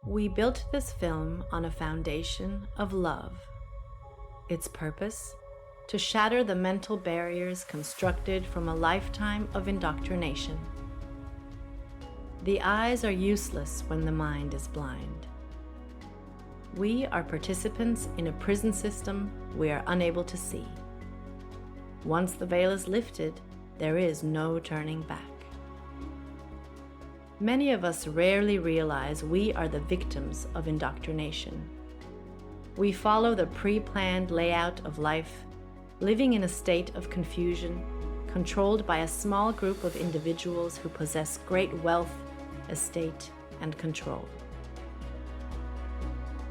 We built this film on a foundation of love. Its purpose? To shatter the mental barriers constructed from a lifetime of indoctrination. The eyes are useless when the mind is blind. We are participants in a prison system we are unable to see. Once the veil is lifted, there is no turning back. Many of us rarely realize we are the victims of indoctrination. We follow the pre-planned layout of life, living in a state of confusion, controlled by a small group of individuals who possess great wealth, estate, and control.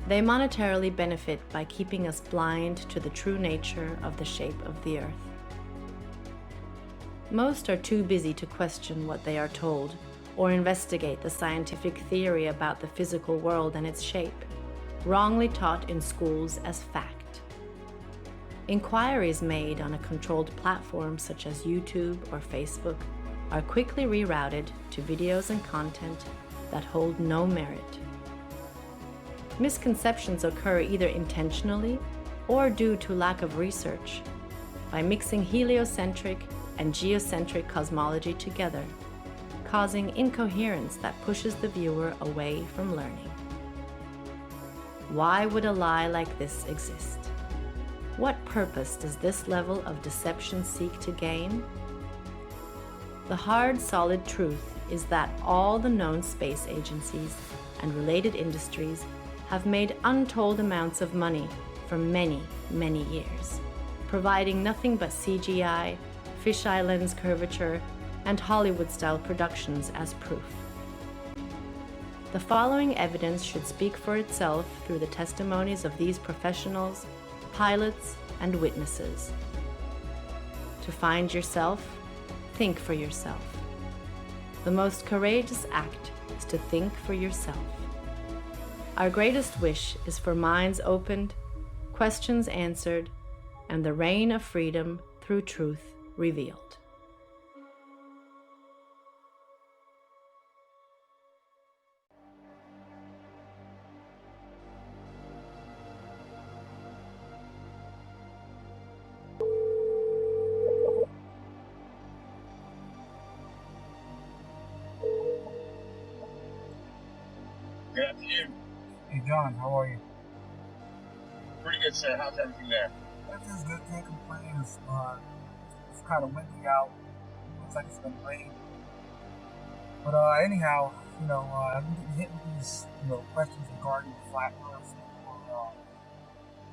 They monetarily benefit by keeping us blind to the true nature of the shape of the earth. Most are too busy to question what they are told or investigate the scientific theory about the physical world and its shape, wrongly taught in schools as fact. Inquiries made on a controlled platform such as YouTube or Facebook are quickly rerouted to videos and content that hold no merit. Misconceptions occur either intentionally or due to lack of research by mixing heliocentric and geocentric cosmology together, causing incoherence that pushes the viewer away from learning. Why would a lie like this exist? What purpose does this level of deception seek to gain? The hard, solid truth is that all the known space agencies and related industries have made untold amounts of money for many, many years, providing nothing but CGI, fisheye lens curvature, and Hollywood-style productions as proof. The following evidence should speak for itself through the testimonies of these professionals, pilots, and witnesses. To find yourself, think for yourself. The most courageous act is to think for yourself. Our greatest wish is for minds opened, questions answered, and the reign of freedom through truth revealed. Good afternoon. Hey John, how are you? Pretty good, sir. How's everything there? Everything's good, can't complain. It's kind of windy out. Looks like it's gonna rain. But anyhow, I've been hit with these, questions regarding the flat Earth. People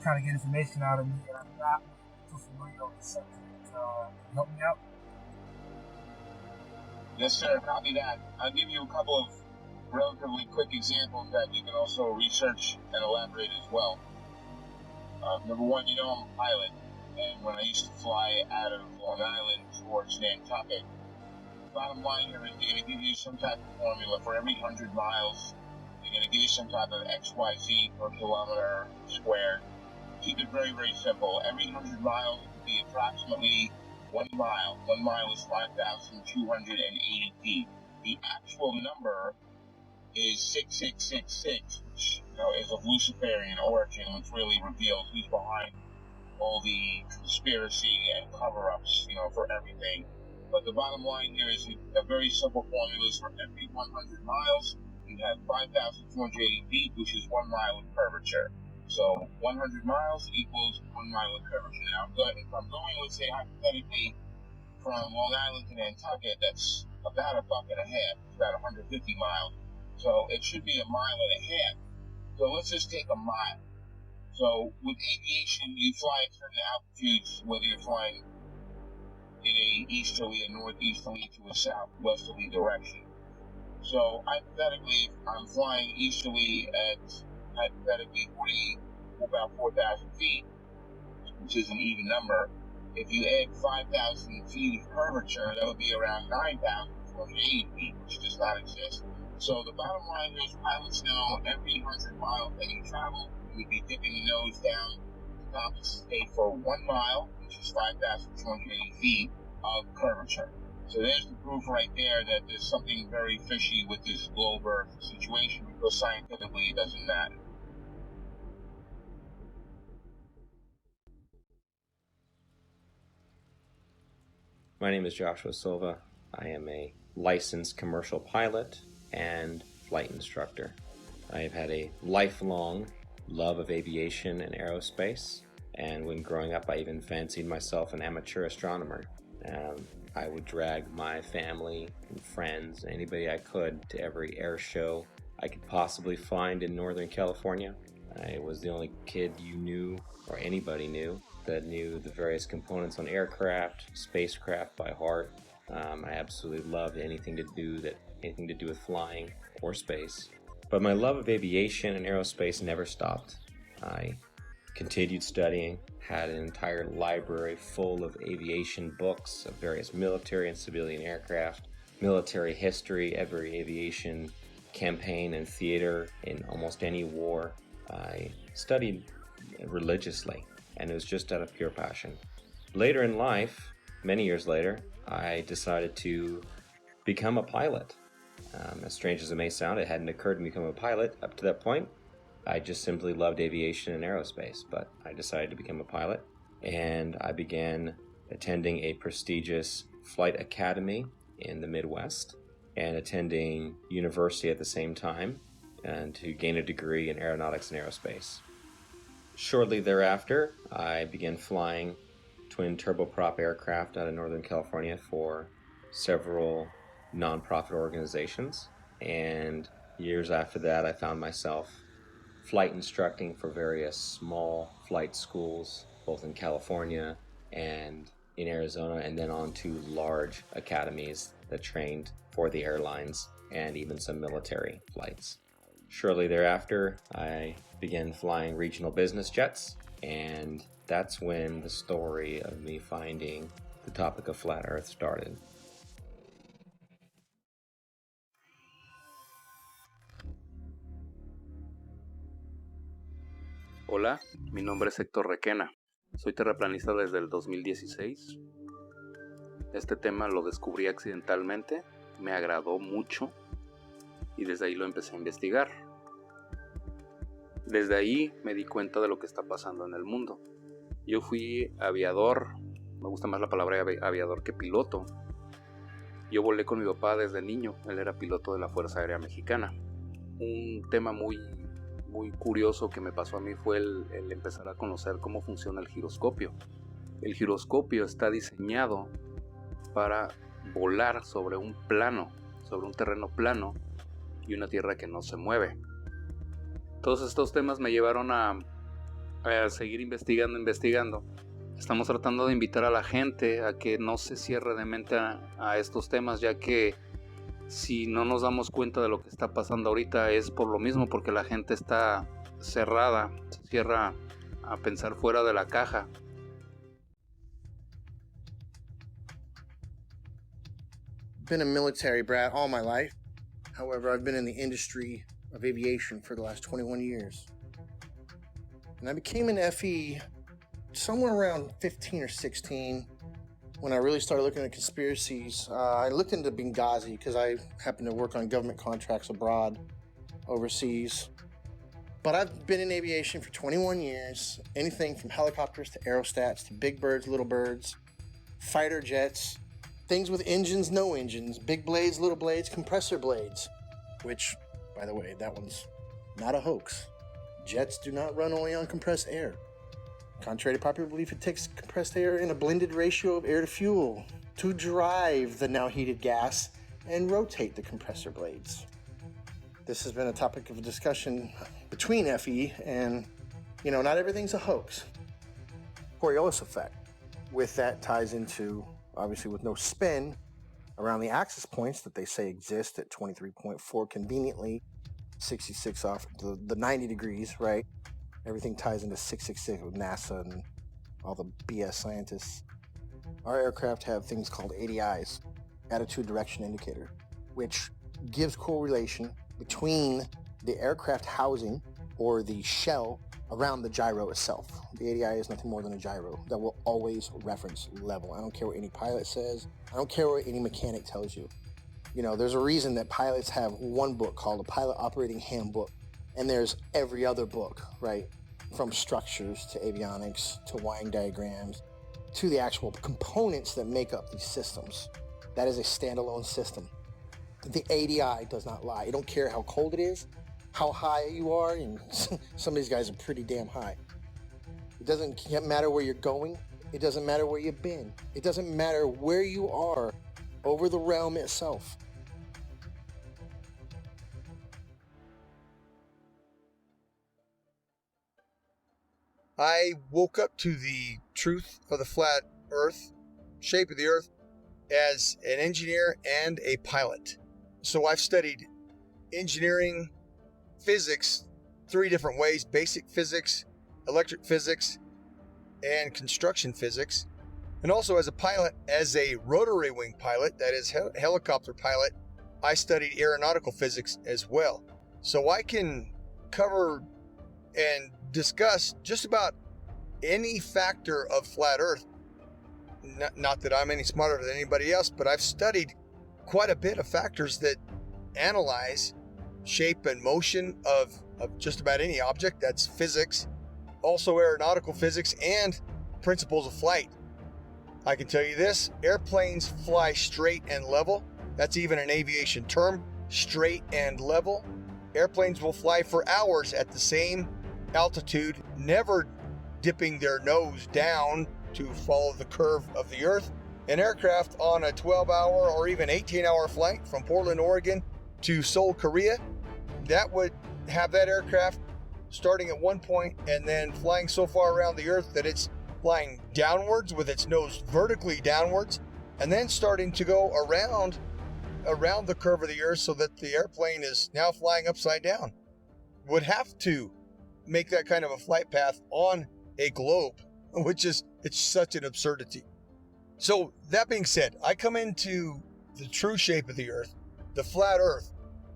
trying to get information out of me, and I'm not too familiar with the subject. Can you help me out? Yes, sir. Copy that. I'll give you a couple of relatively quick examples that you can also research and elaborate as well. Number one, I'm a pilot, and when I used to fly out of Long Island towards Nantucket, bottom line here is they're going to give you some type of formula for every 100 miles. They're going to give you some type of XYZ per kilometer squared. Keep it very, very simple. Every 100 miles would be approximately 1 mile. 1 mile is 5,280 feet. The actual number is 6666, which is of Luciferian origin, which really reveals who's behind all the conspiracy and cover-ups, for everything. But the bottom line here is a very simple formula is for every 100 miles, you have 5,280 feet, which is 1 mile of curvature. So 100 miles equals 1 mile of curvature. Now, if I'm going, let's say, hypothetically, from Long Island to Nantucket, that's about a buck and a half. It's about 150 miles. So it should be 1.5 miles. So let's just take a mile. So with aviation, you fly at certain altitudes, whether you're flying in a easterly, a northeasterly, to a southwesterly direction. So hypothetically, if I'm flying easterly at hypothetically about 4,000 feet, which is an even number. If you add 5,000 feet of curvature, that would be around 9,480 feet, which does not exist. So the bottom line is pilots know every 100 miles that you travel, you would be dipping the nose down to compensate for 1 mile, which is 5,280 feet of curvature. So there's the proof right there that there's something very fishy with this globe Earth situation, because scientifically it doesn't matter. My name is Joshua Silva. I am a licensed commercial pilot and flight instructor. I have had a lifelong love of aviation and aerospace, and when growing up I even fancied myself an amateur astronomer. I would drag my family and friends, anybody I could, to every air show I could possibly find in Northern California. I was the only kid you knew, or anybody knew, that knew the various components on aircraft, spacecraft by heart. I absolutely loved anything to do with flying or space. But my love of aviation and aerospace never stopped. I continued studying, had an entire library full of aviation books of various military and civilian aircraft, military history, every aviation campaign and theater in almost any war. I studied religiously, and it was just out of pure passion. Later in life, many years later, I decided to become a pilot. As strange as it may sound, it hadn't occurred to me to become a pilot up to that point. I just simply loved aviation and aerospace, but I decided to become a pilot, and I began attending a prestigious flight academy in the Midwest and attending university at the same time, and to gain a degree in aeronautics and aerospace. Shortly thereafter, I began flying twin turboprop aircraft out of Northern California for several nonprofit organizations, and years after that I found myself flight instructing for various small flight schools, both in California and in Arizona, and then on to large academies that trained for the airlines and even some military flights. Shortly thereafter, I began flying regional business jets, and that's when the story of me finding the topic of flat Earth started. Hola, mi nombre es Héctor Requena. Soy terraplanista desde el 2016. Este tema lo descubrí accidentalmente, me agradó mucho y desde ahí lo empecé a investigar. Desde ahí me di cuenta de lo que está pasando en el mundo. Yo fui aviador, me gusta más la palabra aviador que piloto. Yo volé con mi papá desde niño, él era piloto de la Fuerza Aérea Mexicana. Un tema muy curioso que me pasó a mí fue el empezar a conocer cómo funciona el giroscopio. El giroscopio está diseñado para volar sobre un plano, sobre un terreno plano y una tierra que no se mueve. Todos estos temas me llevaron a seguir investigando. Estamos tratando de invitar a la gente a que no se cierre de mente a estos temas, ya que si no nos damos cuenta de lo que está pasando ahorita es por lo mismo, porque la gente está cerrada, se cierra a pensar fuera de la caja. Been a military brat all my life. However, I've been in the industry of aviation for the last 21 years. And I became an FE somewhere around 15 or 16 when I really started looking at conspiracies. I looked into Benghazi because I happen to work on government contracts abroad, overseas. But I've been in aviation for 21 years. Anything from helicopters to aerostats to big birds, little birds, fighter jets, things with engines, no engines, big blades, little blades, compressor blades, which, by the way, that one's not a hoax. Jets do not run only on compressed air. Contrary to popular belief, it takes compressed air in a blended ratio of air to fuel to drive the now heated gas and rotate the compressor blades. This has been a topic of discussion between FE and, not everything's a hoax. Coriolis effect. With that ties into, obviously with no spin, around the axis points that they say exist at 23.4 conveniently, 66 off the 90 degrees, right? Everything ties into 666 with NASA and all the BS scientists. Our aircraft have things called ADIs, attitude direction indicator, which gives correlation between the aircraft housing or the shell around the gyro itself. The ADI is nothing more than a gyro that will always reference level. I don't care what any pilot says. I don't care what any mechanic tells you. You know, there's a reason that pilots have one book called a Pilot Operating Handbook, and there's every other book, right? From structures to avionics to wiring diagrams to the actual components that make up these systems. That is a standalone system. The ADI does not lie. You don't care how cold it is, how high you are, and some of these guys are pretty damn high. It doesn't matter where you're going. It doesn't matter where you've been. It doesn't matter where you are over the realm itself. I woke up to the truth of the flat earth, shape of the earth, as an engineer and a pilot. So I've studied engineering, physics, 3 different ways: basic physics, electric physics, and construction physics. And also as a pilot, as a rotary wing pilot, that is helicopter pilot, I studied aeronautical physics as well. So I can cover and discuss just about any factor of flat earth. Not that I'm any smarter than anybody else, but I've studied quite a bit of factors that analyze shape and motion of just about any object. That's physics, also aeronautical physics, and principles of flight. I can tell you this: airplanes fly straight and level. That's even an aviation term, straight and level. Airplanes will fly for hours at the same altitude, never dipping their nose down to follow the curve of the earth. An aircraft on a 12-hour or even 18-hour flight from Portland, Oregon to Seoul, Korea, that would have that aircraft starting at one point and then flying so far around the earth that it's flying downwards with its nose vertically downwards, and then starting to go around the curve of the earth so that the airplane is now flying upside down. Would have to make that kind of a flight path on a globe, which is, it's such an absurdity. So that being said, I come into the true shape of the earth, the flat earth,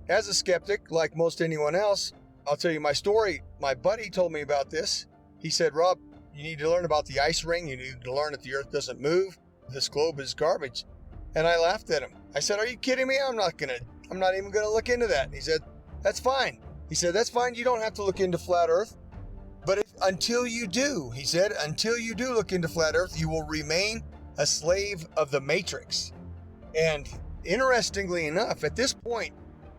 as a skeptic, like most anyone else. I'll tell you my story. My buddy told me about this. He said, Rob, you need to learn about the ice ring. You need to learn that the earth doesn't move. This globe is garbage. And I laughed at him. I said, are you kidding me? I'm not even gonna look into that. And he said, that's fine. He said, that's fine. You don't have to look into flat earth. But until you do, he said, until you do look into flat earth, you will remain a slave of the matrix. And interestingly enough, at this point,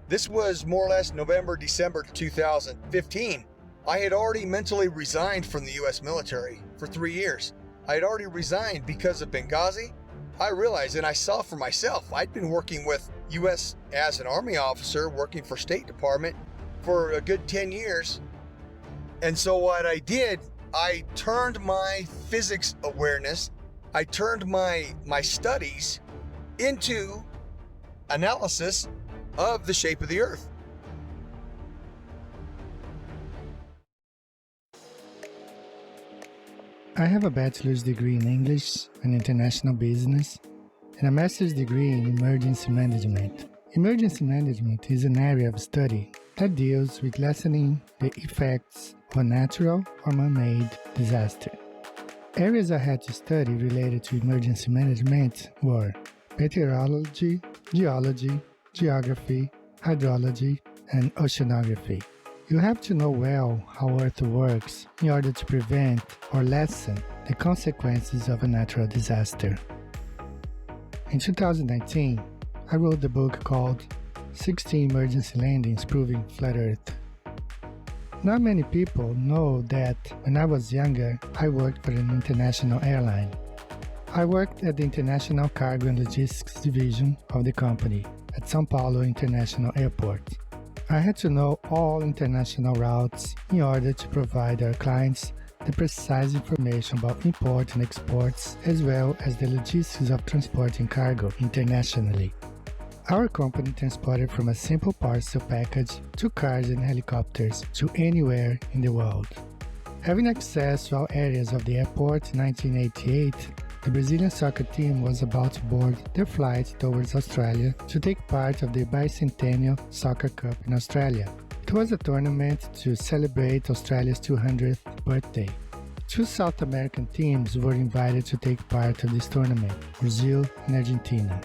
this was more or less November, December 2015. I had already mentally resigned from the U.S. military for 3 years. I had already resigned because of Benghazi. I realized, and I saw for myself, I'd been working with U.S. as an Army officer, working for State Department for a good 10 years. And so what I did, I turned my physics awareness, I turned my studies into analysis of the shape of the earth. I have a bachelor's degree in English and International Business and a master's degree in Emergency Management. Emergency Management is an area of study that deals with lessening the effects of a natural or man-made disaster. Areas I had to study related to emergency management were meteorology, geology, geography, hydrology, and oceanography. You have to know well how Earth works in order to prevent or lessen the consequences of a natural disaster. In 2019, I wrote the book called 16 Emergency Landings Proving Flat Earth. Not many people know that when I was younger, I worked for an international airline. I worked at the International Cargo and Logistics Division of the company at São Paulo International Airport. I had to know all international routes in order to provide our clients the precise information about import and exports, as well as the logistics of transporting cargo internationally. Our company transported from a simple parcel package to cars and helicopters to anywhere in the world. Having access to all areas of the airport in 1988, the Brazilian soccer team was about to board their flight towards Australia to take part of the bicentennial Soccer Cup in Australia. It was a tournament to celebrate Australia's 200th birthday. 2 South American teams were invited to take part of this tournament, Brazil and Argentina.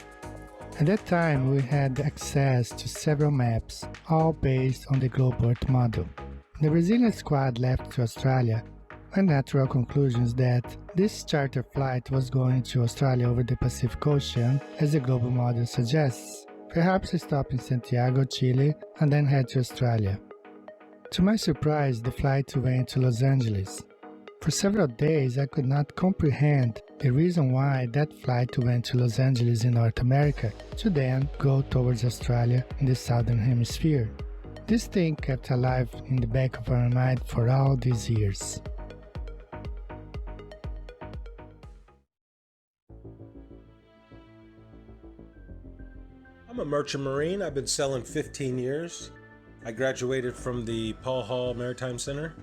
At that time, we had access to several maps, all based on the globe Earth model. The Brazilian squad left to Australia with natural conclusions that this charter flight was going to Australia over the Pacific Ocean, as the global model suggests, perhaps a stop in Santiago, Chile, and then head to Australia. To my surprise, the flight went to Los Angeles. For several days, I could not comprehend the reason why that flight went to Los Angeles in North America to then go towards Australia in the Southern Hemisphere. This thing kept alive in the back of our mind for all these years. I'm a merchant marine. I've been sailing 15 years. I graduated from the Paul Hall Maritime Center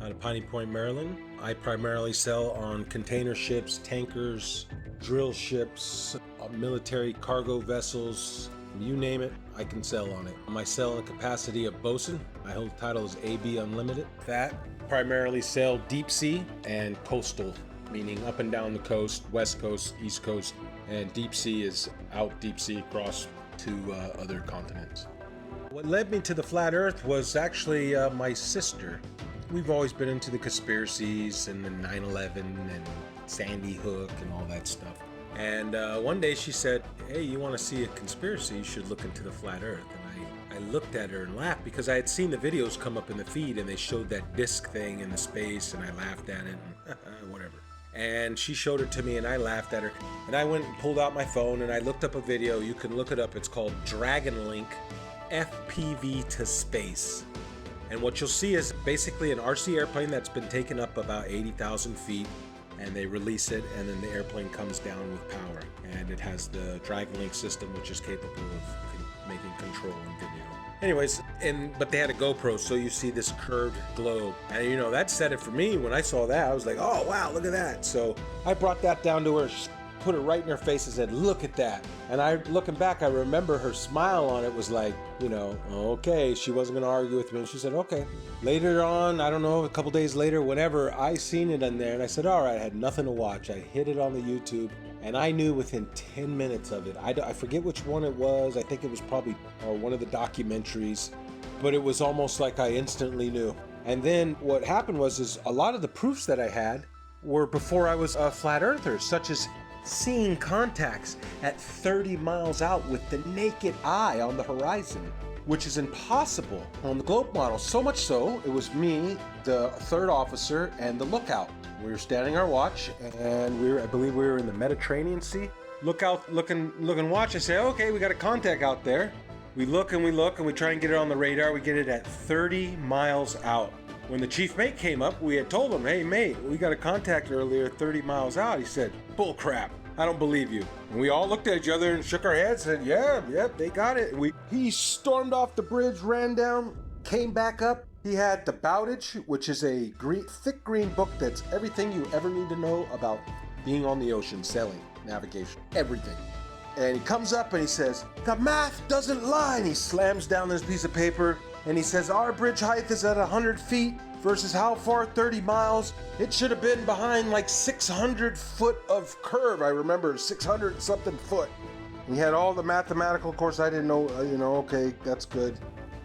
out of Piney Point, Maryland. I primarily sail on container ships, tankers, drill ships, military cargo vessels, you name it, I can sail on it. I sail in the capacity of bosun. My whole title is AB Unlimited. That primarily sail deep sea and coastal, meaning up and down the coast, west coast, east coast, and deep sea is out deep sea across to other continents. What led me to the flat earth was actually my sister. We've always been into the conspiracies and the 9/11 and Sandy Hook and all that stuff. And one day she said, hey, you want to see a conspiracy? You should look into the flat earth. And I looked at her and laughed because I had seen the videos come up in the feed and they showed that disc thing in the space and I laughed at it and whatever. And she showed it to me and I laughed at her. And I went and pulled out my phone and I looked up a video. You can look it up. It's called Dragon Link FPV to Space. And what you'll see is basically an RC airplane that's been taken up about 80,000 feet, and they release it, and then the airplane comes down with power. And it has the Dragon Link system, which is capable of making control and video. Anyways, but they had a GoPro, so you see this curved globe. And you know, that said it for me. When I saw that, I was like, oh wow, look at that. So I brought that down to her, put it right in her face and said, look at that. And looking back, I remember her smile on it was like, you know, okay, she wasn't gonna argue with me. And she said, okay. Later on, I don't know, a couple days later, whenever I seen it in there and I said, all right, I had nothing to watch. I hit it on the YouTube and I knew within 10 minutes of it. I forget which one it was. I think it was probably one of the documentaries, but it was almost like I instantly knew. And then what happened was a lot of the proofs that I had were before I was a flat earther, such as seeing contacts at 30 miles out with the naked eye on the horizon, which is impossible on the globe model. So much so, it was me, the third officer, and the lookout. We were standing our watch, and I believe we were in the Mediterranean Sea. Look out, look and watch. I say, okay, we got a contact out there. We look and we try and get it on the radar. We get it at 30 miles out. When the chief mate came up, we had told him, hey mate, we got a contact earlier 30 miles out. He said, bull crap, I don't believe you. And we all looked at each other and shook our heads and said, yep, they got it. He stormed off the bridge, ran down, came back up. He had the Bowditch, which is a thick green book that's everything you ever need to know about being on the ocean, sailing, navigation, everything. And he comes up and he says, the math doesn't lie. And he slams down this piece of paper and he says, our bridge height is at 100 feet versus how far? 30 miles. It should have been behind like 600 foot of curve. I remember 600 something foot. He had all the mathematical, of course I didn't know, okay, that's good.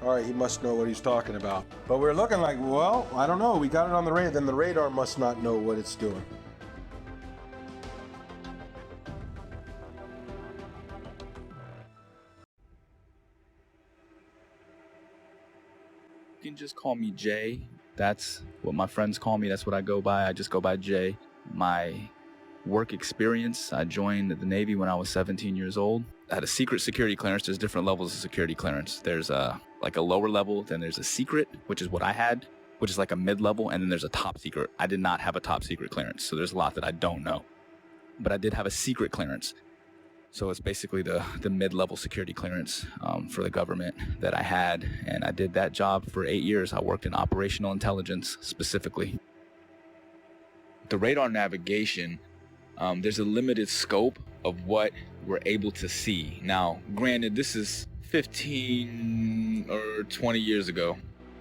All right, he must know what he's talking about. But we're looking like, well, I don't know. We got it on the radar. Then the radar must not know what it's doing. You can just call me Jay. That's what my friends call me. That's what I go by. I just go by Jay. My work experience, I joined the Navy when I was 17 years old. I had a secret security clearance. There's different levels of security clearance. There's like a lower level, then there's a secret, which is what I had, which is like a mid-level, and then there's a top secret. I did not have a top secret clearance, so there's a lot that I don't know. But I did have a secret clearance. So it's basically the mid-level security clearance for the government that I had, and I did that job for 8 years. I worked in operational intelligence specifically. The radar navigation, there's a limited scope of what we're able to see. Now, granted, this is 15 or 20 years ago.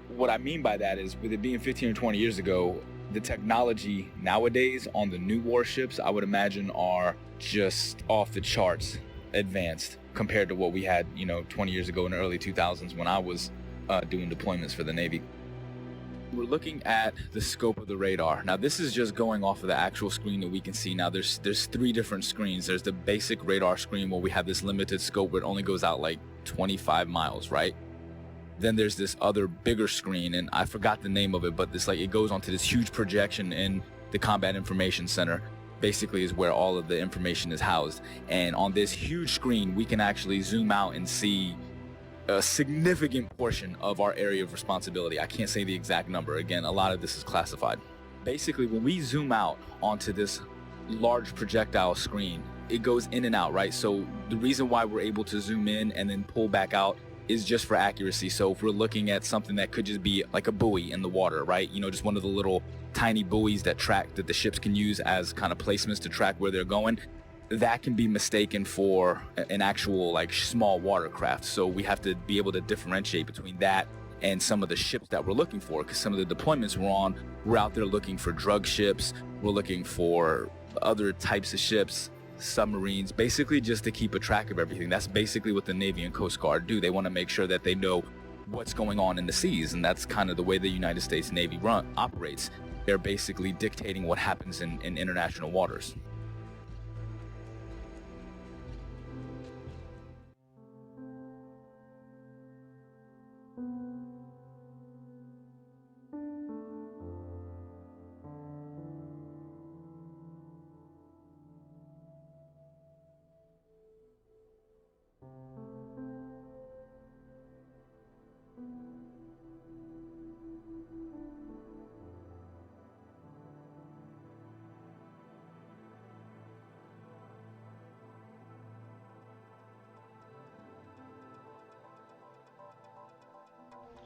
what I mean by that is, with it being 15 or 20 years ago, the technology nowadays on the new warships, I would imagine, are just off the charts advanced compared to what we had, 20 years ago in the early 2000s when I was doing deployments for the Navy. We're looking at the scope of the radar. Now, this is just going off of the actual screen that we can see. Now, there's 3 different screens. There's the basic radar screen where we have this limited scope where it only goes out like 25 miles, right? Then there's this other bigger screen, and I forgot the name of it, but it goes onto this huge projection in the Combat Information Center. Basically is where all of the information is housed. And on this huge screen, we can actually zoom out and see a significant portion of our area of responsibility. I can't say the exact number. Again, a lot of this is classified. Basically, when we zoom out onto this large projectile screen, it goes in and out, right? So the reason why we're able to zoom in and then pull back out is just for accuracy. So if we're looking at something that could just be like a buoy in the water, right? Just one of the little tiny buoys that the ships can use as kind of placements to track where they're going, that can be mistaken for an actual small watercraft. So we have to be able to differentiate between that and some of the ships that we're looking for, because some of the deployments we're out there looking for drug ships, we're looking for other types of ships, submarines, basically just to keep a track of everything. That's basically what the Navy and Coast Guard do. They want to make sure that they know what's going on in the seas, and that's kind of the way the United States Navy operates. They're basically dictating what happens in international waters.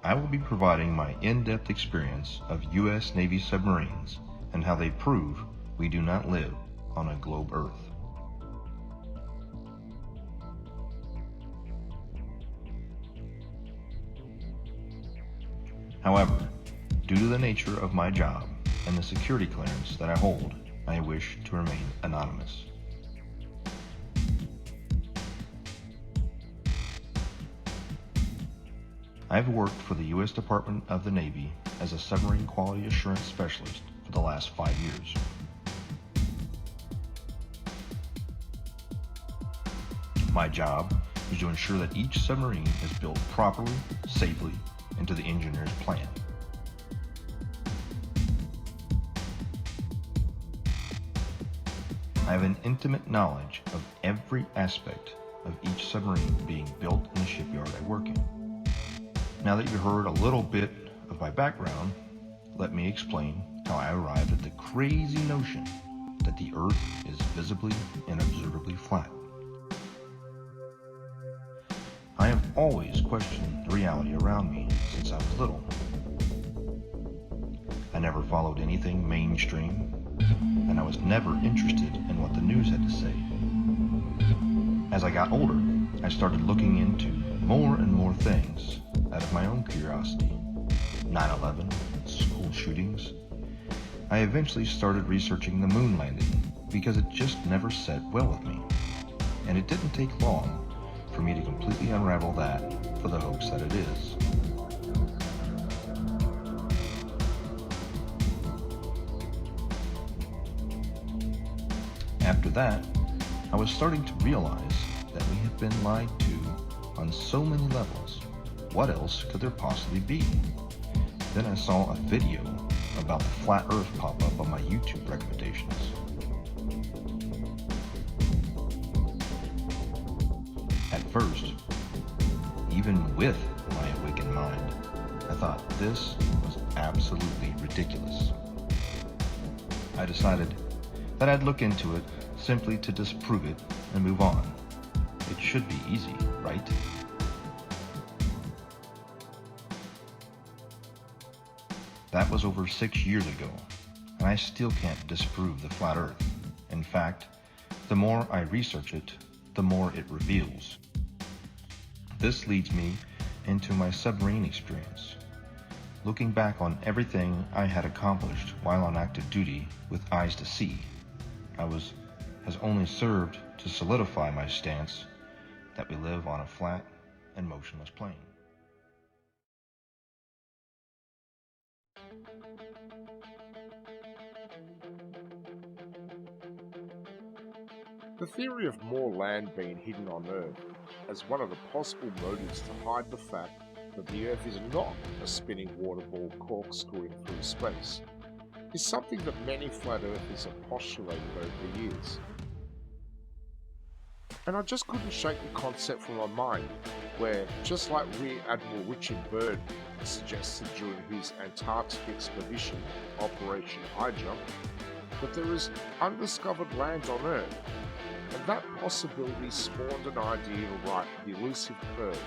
I will be providing my in-depth experience of U.S. Navy submarines and how they prove we do not live on a globe Earth. However, due to the nature of my job and the security clearance that I hold, I wish to remain anonymous. I've worked for the U.S. Department of the Navy as a submarine quality assurance specialist for the last 5 years. My job is to ensure that each submarine is built properly, safely, and to the engineer's plan. I have an intimate knowledge of every aspect of each submarine being built in the shipyard I work in. Now that you've heard a little bit of my background, let me explain how I arrived at the crazy notion that the Earth is visibly and observably flat. I have always questioned the reality around me since I was little. I never followed anything mainstream, and I was never interested in what the news had to say. As I got older, I started looking into more and more things out of my own curiosity. 9/11, school shootings. I eventually started researching the moon landing because it just never set well with me. And it didn't take long for me to completely unravel that for the hoax that it is. After that, I was starting to realize that we have been lied to on so many levels. What else could there possibly be? Then I saw a video about the flat Earth pop up on my YouTube recommendations. At first, even with my awakened mind, I thought this was absolutely ridiculous. I decided that I'd look into it simply to disprove it and move on. It should be easy, right? That was over 6 years ago, and I still can't disprove the flat Earth. In fact, the more I research it, the more it reveals. This leads me into my submarine experience. looking back on everything I had accomplished while on active duty with eyes to see, has only served to solidify my stance that we live on a flat and motionless plane. The theory of more land being hidden on Earth as one of the possible motives to hide the fact that the Earth is not a spinning water ball corkscrewing through space is something that many flat earthers have postulated over the years. And I just couldn't shake the concept from my mind, where, just like Rear Admiral Richard Byrd suggested during his Antarctic expedition, Operation High Jump, that there is undiscovered land on Earth, and that possibility spawned an idea to write The Elusive Curve,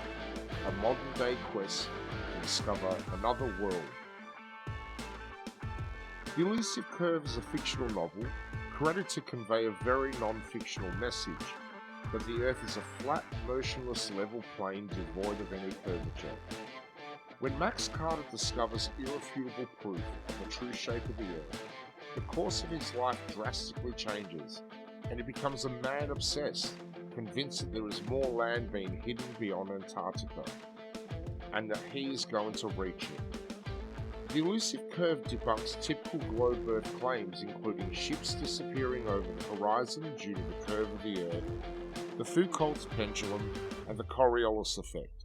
a modern-day quest to discover another world. The Elusive Curve is a fictional novel created to convey a very non-fictional message, that the Earth is a flat, motionless level plane devoid of any curvature. When Max Carter discovers irrefutable proof of the true shape of the Earth, the course of his life drastically changes, and he becomes a man obsessed, convinced that there is more land being hidden beyond Antarctica, and that he is going to reach it. The Elusive Curve debunks typical globe Earth claims, including ships disappearing over the horizon due to the curve of the Earth, the Foucault's pendulum, and the Coriolis effect,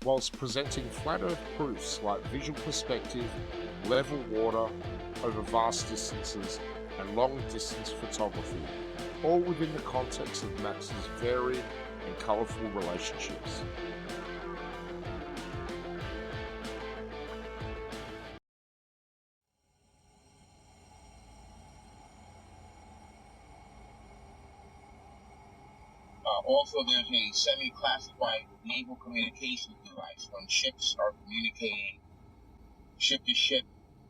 whilst presenting flat Earth proofs like visual perspective, level water over vast distances, and long-distance photography, all within the context of Max's varied and colourful relationships. Also, there's a semi-classified naval communications device when ships are communicating ship to ship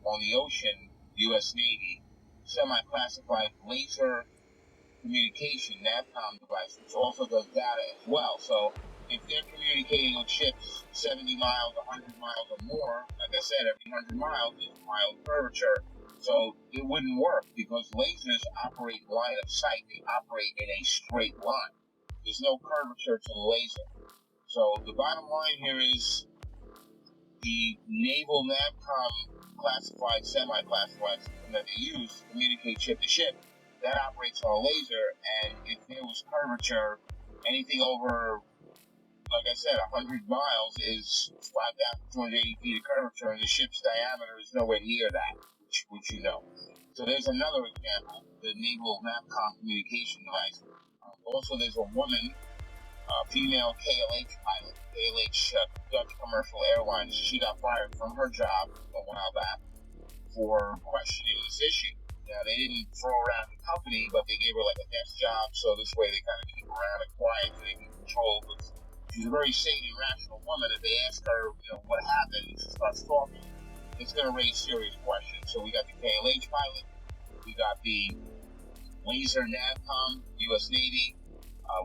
on the ocean, U.S. Navy, semi-classified laser communication NAVCOM device, which also does data as well. So if they're communicating with ships 70 miles, 100 miles or more, like I said, every 100 miles is a mile of curvature. So it wouldn't work because lasers operate line of sight. They operate in a straight line. There's no curvature to the laser. So the bottom line here is the naval NAVCOM classified, semi-classified system that they use to communicate ship to ship, that operates on a laser, and if there was curvature, anything over, like I said, 100 miles is 5,280 feet of curvature, and the ship's diameter is nowhere near that, which you know. So there's another example, the naval NAVCOM communication device. Also, there's a woman, female KLH pilot, KLH Dutch Commercial Airlines. She got fired from her job a while back for questioning this issue. Now, they didn't throw her out of the company, but they gave her like a desk job, so this way they kind of keep her around and quiet so they can control. But she's a very sane and rational woman. If they ask her, what happened, and she starts talking, it's going to raise serious questions. So we got the KLH pilot, we got the laser NAVCOM, U.S. Navy.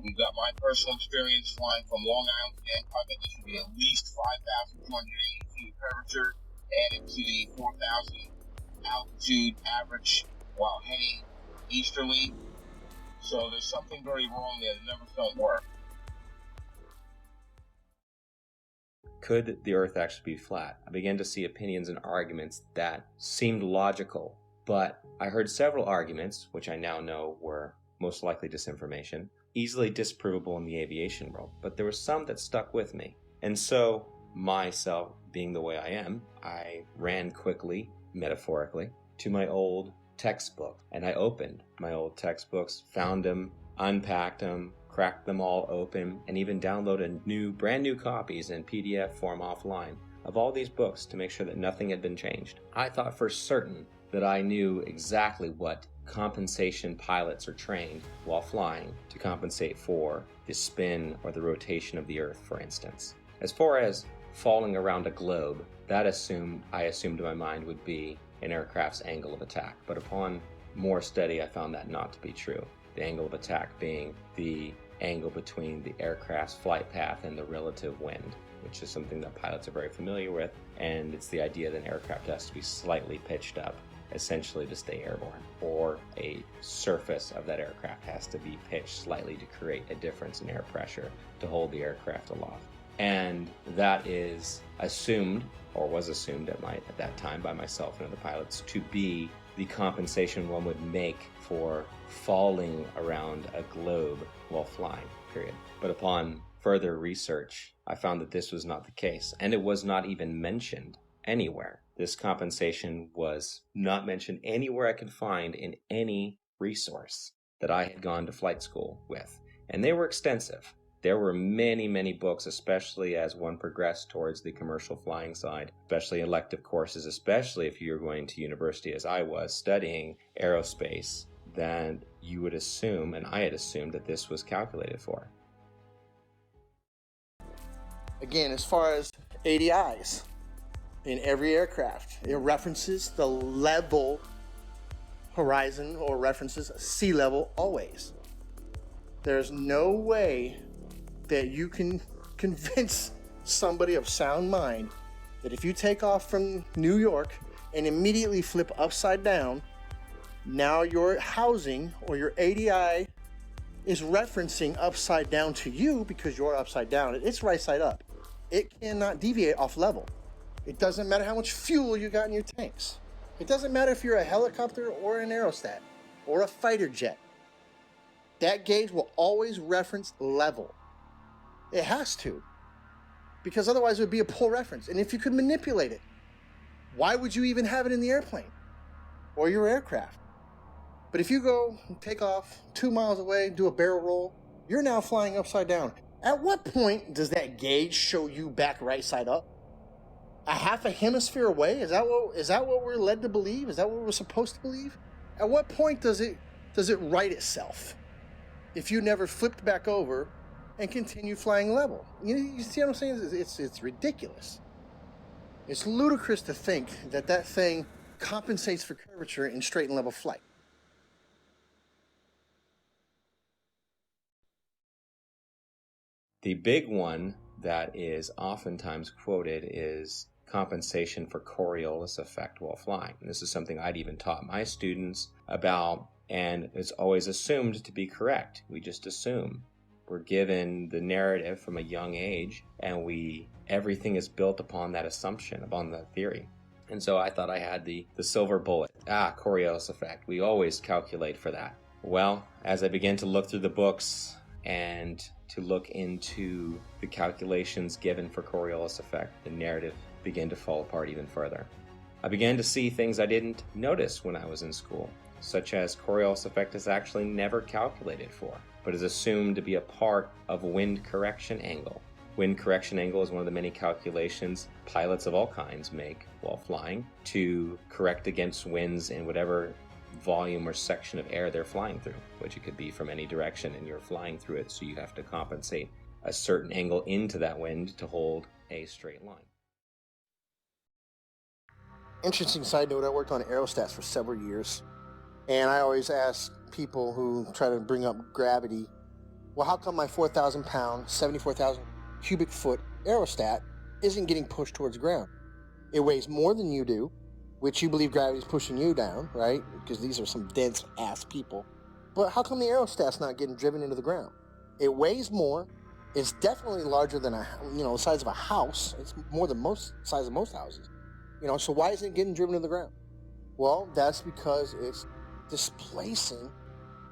We've got my personal experience flying from Long Island to Nantucket. There should be at least 5,280 feet of curvature added to the 4,000 altitude average while heading easterly. So there's something very wrong there. The numbers don't work. Could the Earth actually be flat? I began to see opinions and arguments that seemed logical, but I heard several arguments, which I now know were most likely disinformation, easily disprovable in the aviation world, but there were some that stuck with me. And so, myself being the way I am, I ran quickly, metaphorically, to my old textbook. And I opened my old textbooks, found them, unpacked them, cracked them all open, and even downloaded brand new copies in PDF form offline of all these books to make sure that nothing had been changed. I thought for certain that I knew exactly what compensation pilots are trained while flying to compensate for the spin or the rotation of the Earth, for instance. As far as falling around a globe, that I assumed in my mind would be an aircraft's angle of attack. But upon more study, I found that not to be true. The angle of attack being the angle between the aircraft's flight path and the relative wind. which is something that pilots are very familiar with, and it's the idea that an aircraft has to be slightly pitched up, essentially to stay airborne, or a surface of that aircraft has to be pitched slightly to create a difference in air pressure to hold the aircraft aloft. And that is assumed, or was assumed at that time by myself and other pilots, to be the compensation one would make for falling around a globe while flying, period. But upon further research, I found that this was not the case, and it was not even mentioned anywhere. This compensation was not mentioned anywhere I could find in any resource that I had gone to flight school with. And they were extensive. There were many, many books, especially as one progressed towards the commercial flying side, especially elective courses, especially if you're going to university as I was studying aerospace, then you would assume, and I had assumed, that this was calculated for. Again, as far as ADIs, in every aircraft, it references the level horizon or references sea level always. There's no way that you can convince somebody of sound mind that if you take off from New York and immediately flip upside down, now your housing or your ADI is referencing upside down to you because you're upside down. It's right side up. It cannot deviate off level. It doesn't matter how much fuel you got in your tanks. It doesn't matter if you're a helicopter or an aerostat or a fighter jet. That gauge will always reference level. It has to, because otherwise it would be a poor reference. And if you could manipulate it, why would you even have it in the airplane or your aircraft? But if you go take off 2 miles away, do a barrel roll, you're now flying upside down. At what point does that gauge show you back right side up? A half a hemisphere away? Is that what we're led to believe? Is that what we're supposed to believe? At what point does it right itself if you never flipped back over and continued flying level? You see what I'm saying? It's ridiculous. It's ludicrous to think that thing compensates for curvature in straight and level flight. The big one that is oftentimes quoted is compensation for Coriolis effect while flying. And this is something I'd even taught my students about, and it's always assumed to be correct. We just assume. We're given the narrative from a young age, and everything is built upon that assumption, upon that theory. And so I thought I had the silver bullet. Coriolis effect. We always calculate for that. Well, as I began to look through the books and to look into the calculations given for Coriolis effect, the narrative began to fall apart even further. I began to see things I didn't notice when I was in school, such as Coriolis effect is actually never calculated for, but is assumed to be a part of wind correction angle. Wind correction angle is one of the many calculations pilots of all kinds make while flying to correct against winds in whatever volume or section of air they're flying through, which it could be from any direction, and you're flying through it, so you have to compensate a certain angle into that wind to hold a straight line. Interesting side note, I worked on aerostats for several years, and I always ask people who try to bring up gravity, well, how come my 4,000 pound, 74,000 cubic foot aerostat isn't getting pushed towards the ground? It weighs more than you do, which you believe gravity is pushing you down, right? Because these are some dense ass people. But how come the aerostat's not getting driven into the ground? It weighs more. It's definitely larger than the size of a house. It's more than size of most houses. So why isn't it getting driven to the ground? Well, that's because it's displacing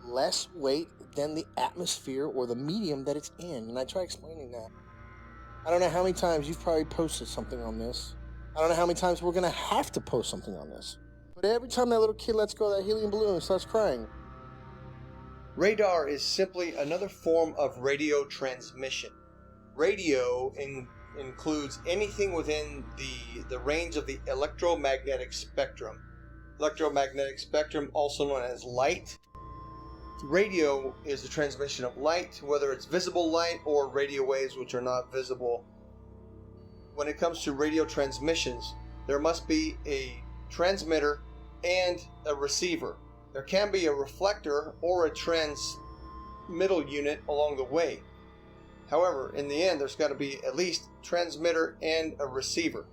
less weight than the atmosphere or the medium that it's in. And I try explaining that. I don't know how many times you've probably posted something on this. I don't know how many times we're going to have to post something on this. But every time that little kid lets go of that helium balloon and starts crying. Radar is simply another form of radio transmission. Radio includes anything within the range of the electromagnetic spectrum. Electromagnetic spectrum, also known as light. Radio is the transmission of light, whether it's visible light or radio waves which are not visible. When it comes to radio transmissions, there must be a transmitter and a receiver. There can be a reflector or a transmittal unit along the way. However, in the end, there's got to be at least transmitter and a receiver.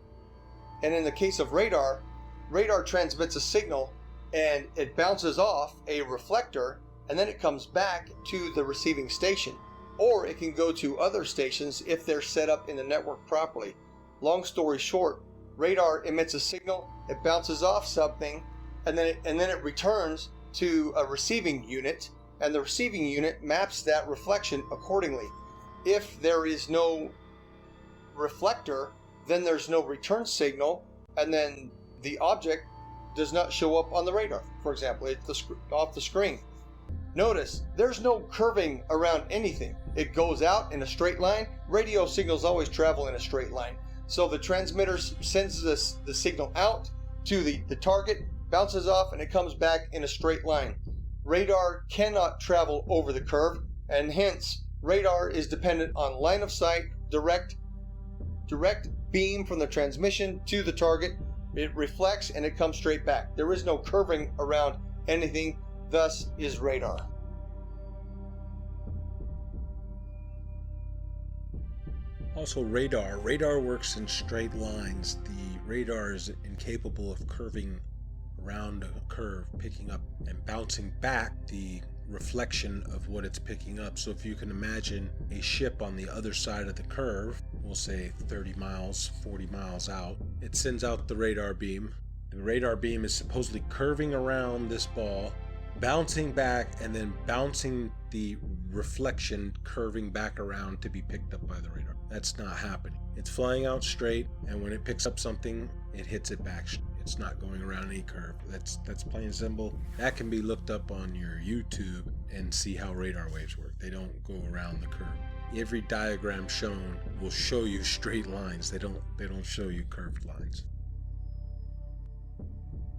And in the case of radar, radar transmits a signal and it bounces off a reflector, and then it comes back to the receiving station. Or it can go to other stations if they're set up in the network properly. Long story short, radar emits a signal, it bounces off something, and then it returns to a receiving unit, and the receiving unit maps that reflection accordingly. If there is no reflector, then there's no return signal, and then the object does not show up on the radar, for example, off the screen. Notice, there's no curving around anything. It goes out in a straight line. Radio signals always travel in a straight line. So the transmitter sends the signal out to the target, bounces off, and it comes back in a straight line. Radar cannot travel over the curve, and hence radar is dependent on line of sight, direct beam from the transmission to the target. It reflects and it comes straight back. There is no curving around anything, thus is radar. Also, radar works in straight lines. The radar is incapable of curving around a curve, picking up and bouncing back the reflection of what it's picking up. So if you can imagine a ship on the other side of the curve, we'll say 30 miles, 40 miles out, it sends out the radar beam. The radar beam is supposedly curving around this ball, bouncing back, and then bouncing the reflection, curving back around to be picked up by the radar. That's not happening. It's flying out straight, and when it picks up something, it hits it back. It's not going around any curve. That's plain and simple. That can be looked up on your YouTube and see how radar waves work. They don't go around the curve. Every diagram shown will show you straight lines. They don't show you curved lines.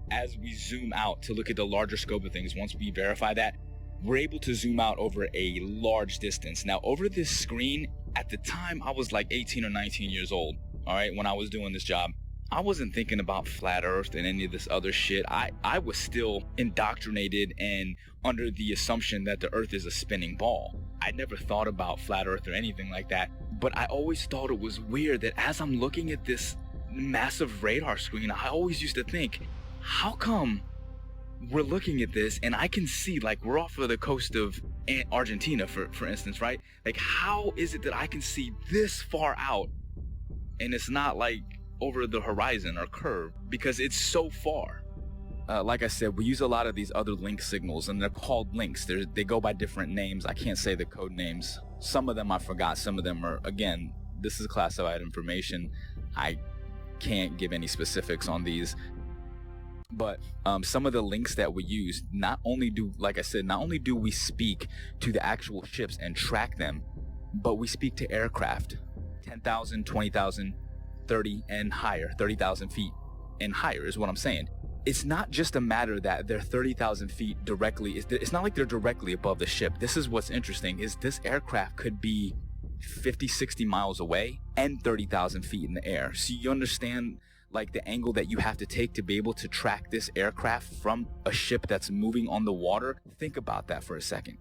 As we zoom out to look at the larger scope of things, once we verify that, we're able to zoom out over a large distance. Now, over this screen, at the time, I was like 18 or 19 years old, all right, when I was doing this job. I wasn't thinking about flat earth and any of this other shit. I was still indoctrinated and under the assumption that the earth is a spinning ball. I never thought about flat earth or anything like that, but I always thought it was weird that as I'm looking at this massive radar screen, I always used to think, how come we're looking at this and I can see, like, we're off of the coast of Argentina, for instance, right? Like, how is it that I can see this far out and it's not like over the horizon or curve, because it's so far? Like I said, we use a lot of these other link signals, and they're called links. They go by different names. I can't say the code names. Some of them I forgot. Some of them are, again, this is classified information. I can't give any specifics on these. But some of the links that we use, not only do we speak to the actual ships and track them, but we speak to aircraft, 10,000, 20,000, 30 and higher, 30,000 feet and higher is what I'm saying. It's not just a matter that they're 30,000 feet directly. It's not like they're directly above the ship. This is what's interesting, is this aircraft could be 50, 60 miles away and 30,000 feet in the air. So you understand, like, the angle that you have to take to be able to track this aircraft from a ship that's moving on the water. Think about that for a second.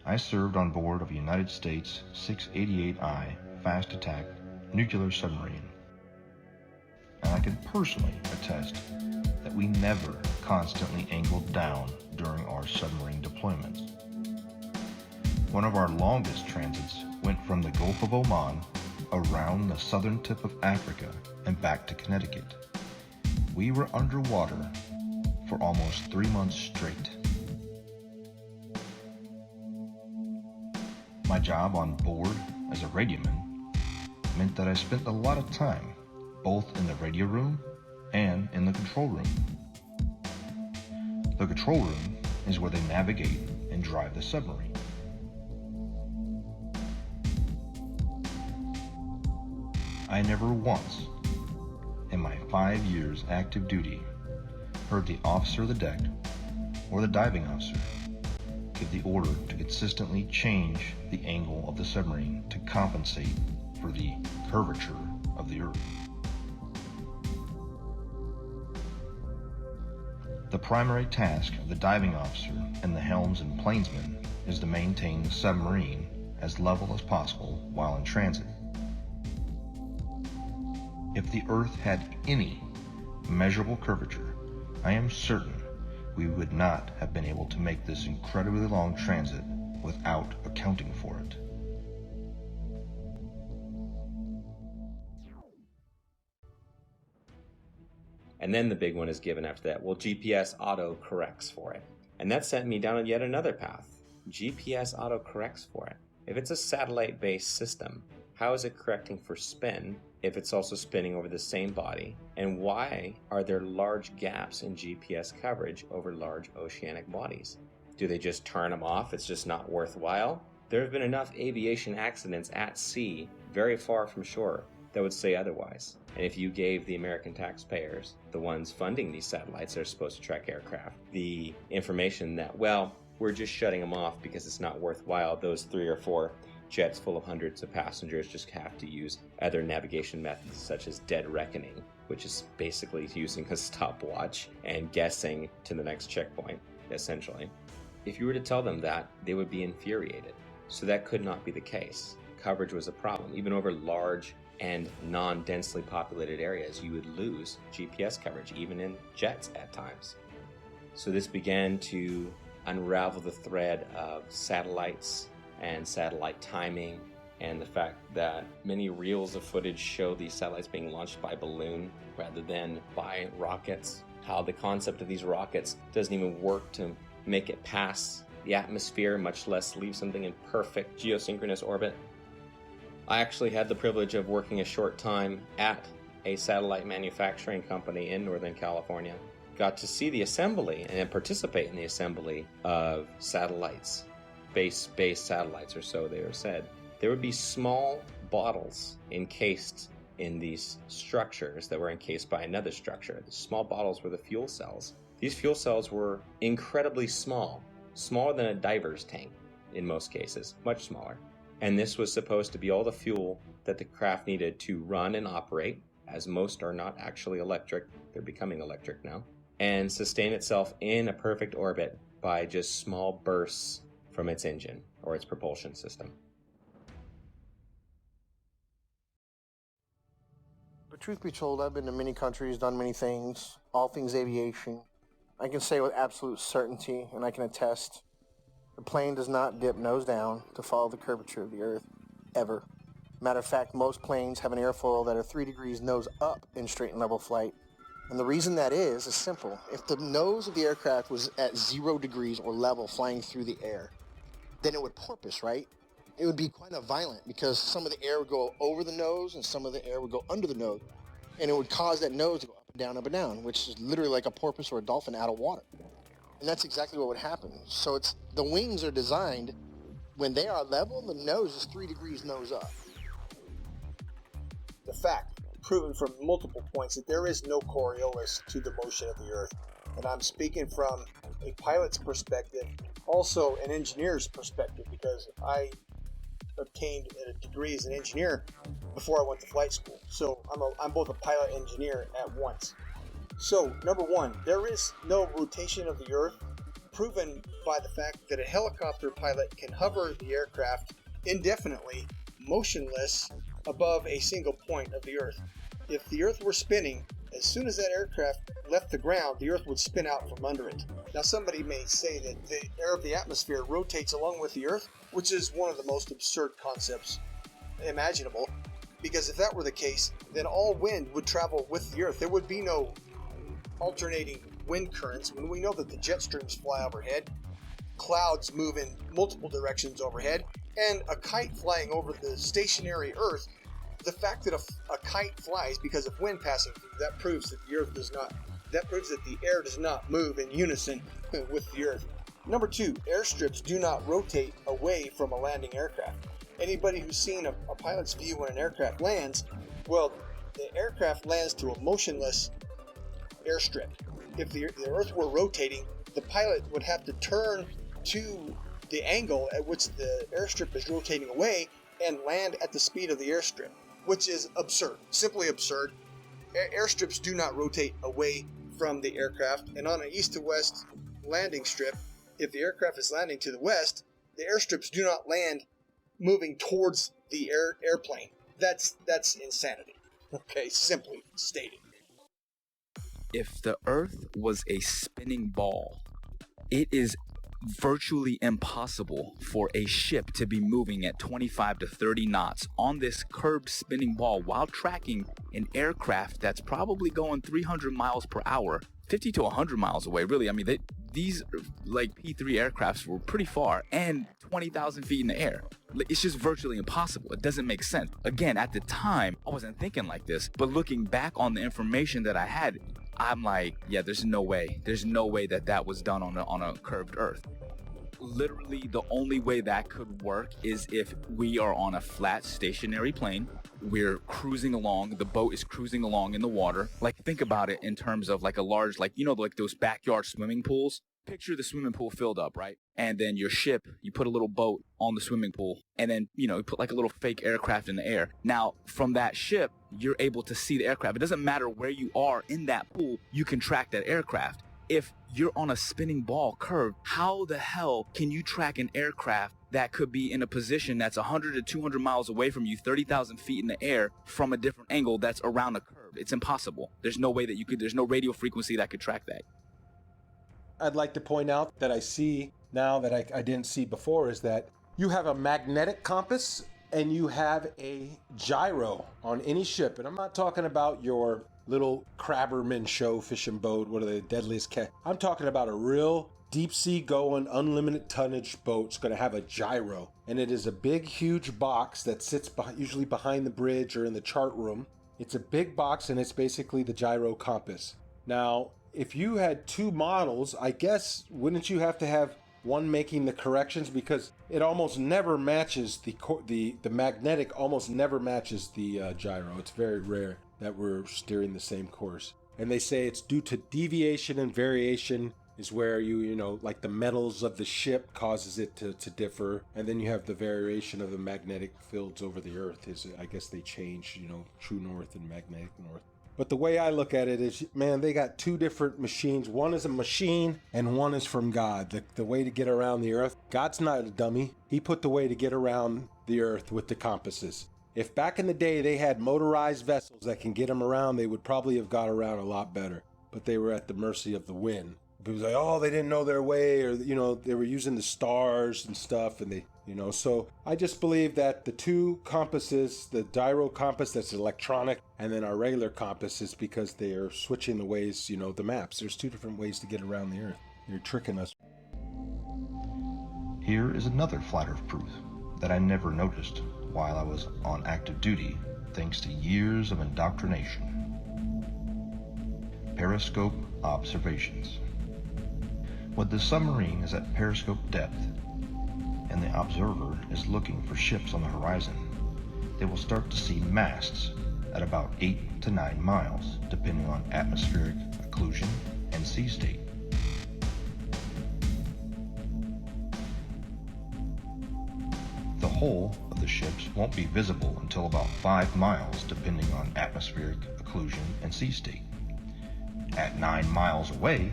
I served on board of a United States 688I fast attack nuclear submarine, and I can personally attest that we never constantly angled down during our submarine deployments. One of our longest transits went from the Gulf of Oman around the southern tip of Africa and back to Connecticut. We were underwater for almost 3 months straight. My job on board as a radioman meant that I spent a lot of time both in the radio room and in the control room. The control room is where they navigate and drive the submarine. I never once, in my 5 years active duty, heard the officer of the deck or the diving officer give the order to consistently change the angle of the submarine to compensate for the curvature of the Earth. The primary task of the diving officer and the helms and plainsman is to maintain the submarine as level as possible while in transit. If the Earth had any measurable curvature, I am certain we would not have been able to make this incredibly long transit without accounting for it. And then the big one is given after that. Well, GPS auto corrects for it. And that sent me down yet another path. GPS auto corrects for it. If it's a satellite-based system, how is it correcting for spin if it's also spinning over the same body? And why are there large gaps in GPS coverage over large oceanic bodies? Do they just turn them off? It's just not worthwhile? There have been enough aviation accidents at sea, very far from shore, that would say otherwise. And if you gave the American taxpayers, the ones funding these satellites that are supposed to track aircraft, the information that, well, we're just shutting them off because it's not worthwhile, those 3 or 4 jets full of hundreds of passengers just have to use other navigation methods such as dead reckoning, which is basically using a stopwatch and guessing to the next checkpoint, essentially. If you were to tell them that, they would be infuriated. So that could not be the case. Coverage was a problem. Even over large and non-densely populated areas, you would lose GPS coverage, even in jets at times. So this began to unravel the thread of satellites and satellite timing, and the fact that many reels of footage show these satellites being launched by balloon rather than by rockets. How the concept of these rockets doesn't even work to make it past the atmosphere, much less leave something in perfect geosynchronous orbit. I actually had the privilege of working a short time at a satellite manufacturing company in Northern California. Got to see the assembly and participate in the assembly of satellites, space-based satellites, or so they were said. There would be small bottles encased in these structures that were encased by another structure. The small bottles were the fuel cells. These fuel cells were incredibly small, smaller than a diver's tank in most cases, much smaller. And this was supposed to be all the fuel that the craft needed to run and operate, as most are not actually electric, they're becoming electric now, and sustain itself in a perfect orbit by just small bursts from its engine or its propulsion system. But truth be told, I've been to many countries, done many things, all things aviation. I can say with absolute certainty, and I can attest, the plane does not dip nose down to follow the curvature of the Earth, ever. Matter of fact, most planes have an airfoil that are 3 degrees nose up in straight and level flight. And the reason that is simple. If the nose of the aircraft was at 0 degrees or level flying through the air, then it would porpoise, right? It would be quite violent because some of the air would go over the nose and some of the air would go under the nose. And it would cause that nose to go up and down, which is literally like a porpoise or a dolphin out of water. And that's exactly what would happen. So the wings are designed, when they are level, the nose is 3 degrees nose up. The fact, proven from multiple points, that there is no Coriolis to the motion of the Earth. And I'm speaking from a pilot's perspective, also an engineer's perspective, because I obtained a degree as an engineer before I went to flight school. So I'm both a pilot and engineer at once. So, number one, there is no rotation of the Earth, proven by the fact that a helicopter pilot can hover the aircraft indefinitely, motionless, above a single point of the Earth. If the Earth were spinning, as soon as that aircraft left the ground, the Earth would spin out from under it. Now, somebody may say that the air of the atmosphere rotates along with the Earth, which is one of the most absurd concepts imaginable, because if that were the case, then all wind would travel with the Earth. There would be no alternating wind currents when we know that the jet streams fly overhead, clouds move in multiple directions overhead, and a kite flying over the stationary Earth. The fact that a kite flies because of wind passing through, that proves that the Earth does not. That proves that the air does not move in unison with the Earth. Number two, airstrips do not rotate away from a landing aircraft. Anybody who's seen a pilot's view when an aircraft lands, well, the aircraft lands to a motionless airstrip. If the Earth were rotating, the pilot would have to turn to the angle at which the airstrip is rotating away and land at the speed of the airstrip, which is absurd, simply absurd. Airstrips do not rotate away from the aircraft, and on an east to west landing strip, if the aircraft is landing to the west, the airstrips do not land moving towards the airplane. That's insanity. Okay, simply stated. If the Earth was a spinning ball, it is virtually impossible for a ship to be moving at 25 to 30 knots on this curved spinning ball while tracking an aircraft that's probably going 300 miles per hour, 50 to 100 miles away. Really, I mean, these like P3 aircrafts were pretty far and 20,000 feet in the air. It's just virtually impossible. It doesn't make sense. Again, at the time, I wasn't thinking like this, but looking back on the information that I had, I'm like, yeah, there's no way. There's no way that was done on a curved Earth. Literally, the only way that could work is if we are on a flat, stationary plane. We're cruising along. The boat is cruising along in the water. Like, think about it in terms of like a large, like, you know, like those backyard swimming pools. Picture the swimming pool filled up, right? And then your ship, you put a little boat on the swimming pool, and then, you know, you put like a little fake aircraft in the air. Now, from that ship, you're able to see the aircraft. It doesn't matter where you are in that pool, you can track that aircraft. If you're on a spinning ball curve, how the hell can you track an aircraft that could be in a position that's 100 to 200 miles away from you, 30,000 feet in the air from a different angle that's around a curve? It's impossible. There's no way that you could, there's no radio frequency that could track that. I'd like to point out that I see now that I didn't see before is that you have a magnetic compass and you have a gyro on any ship. And I'm not talking about your little Crabberman show fishing boat, what are they, deadliest cat. I'm talking about a real deep sea going, unlimited tonnage boat. It's going to have a gyro. And it is a big, huge box that sits usually behind the bridge or in the chart room. It's a big box and it's basically the gyro compass. Now, if you had two models, I guess, wouldn't you have to have one making the corrections, because it almost never matches the magnetic almost never matches the gyro. It's very rare that we're steering the same course. And they say it's due to deviation and variation is where you know, like the metals of the ship causes it to differ. And then you have the variation of the magnetic fields over the earth is, I guess they change, you know, true north and magnetic north. But the way I look at it is, man, they got two different machines. One is a machine and one is from God. The way to get around the earth. God's not a dummy. He put the way to get around the earth with the compasses. If back in the day they had motorized vessels that can get them around, they would probably have got around a lot better. But they were at the mercy of the wind. It was like, oh, they didn't know their way, or, you know, they were using the stars and stuff, and they, you know, so I just believe that the two compasses, the gyro compass that's electronic, and then our regular compass is because they are switching the ways, you know, the maps. There's two different ways to get around the earth. You're tricking us. Here is another flat earth proof that I never noticed while I was on active duty, thanks to years of indoctrination. Periscope observations. When the submarine is at periscope depth and the observer is looking for ships on the horizon, they will start to see masts at about 8 to 9 miles, depending on atmospheric occlusion and sea state. The hull of the ships won't be visible until about 5 miles, depending on atmospheric occlusion and sea state. At 9 miles away,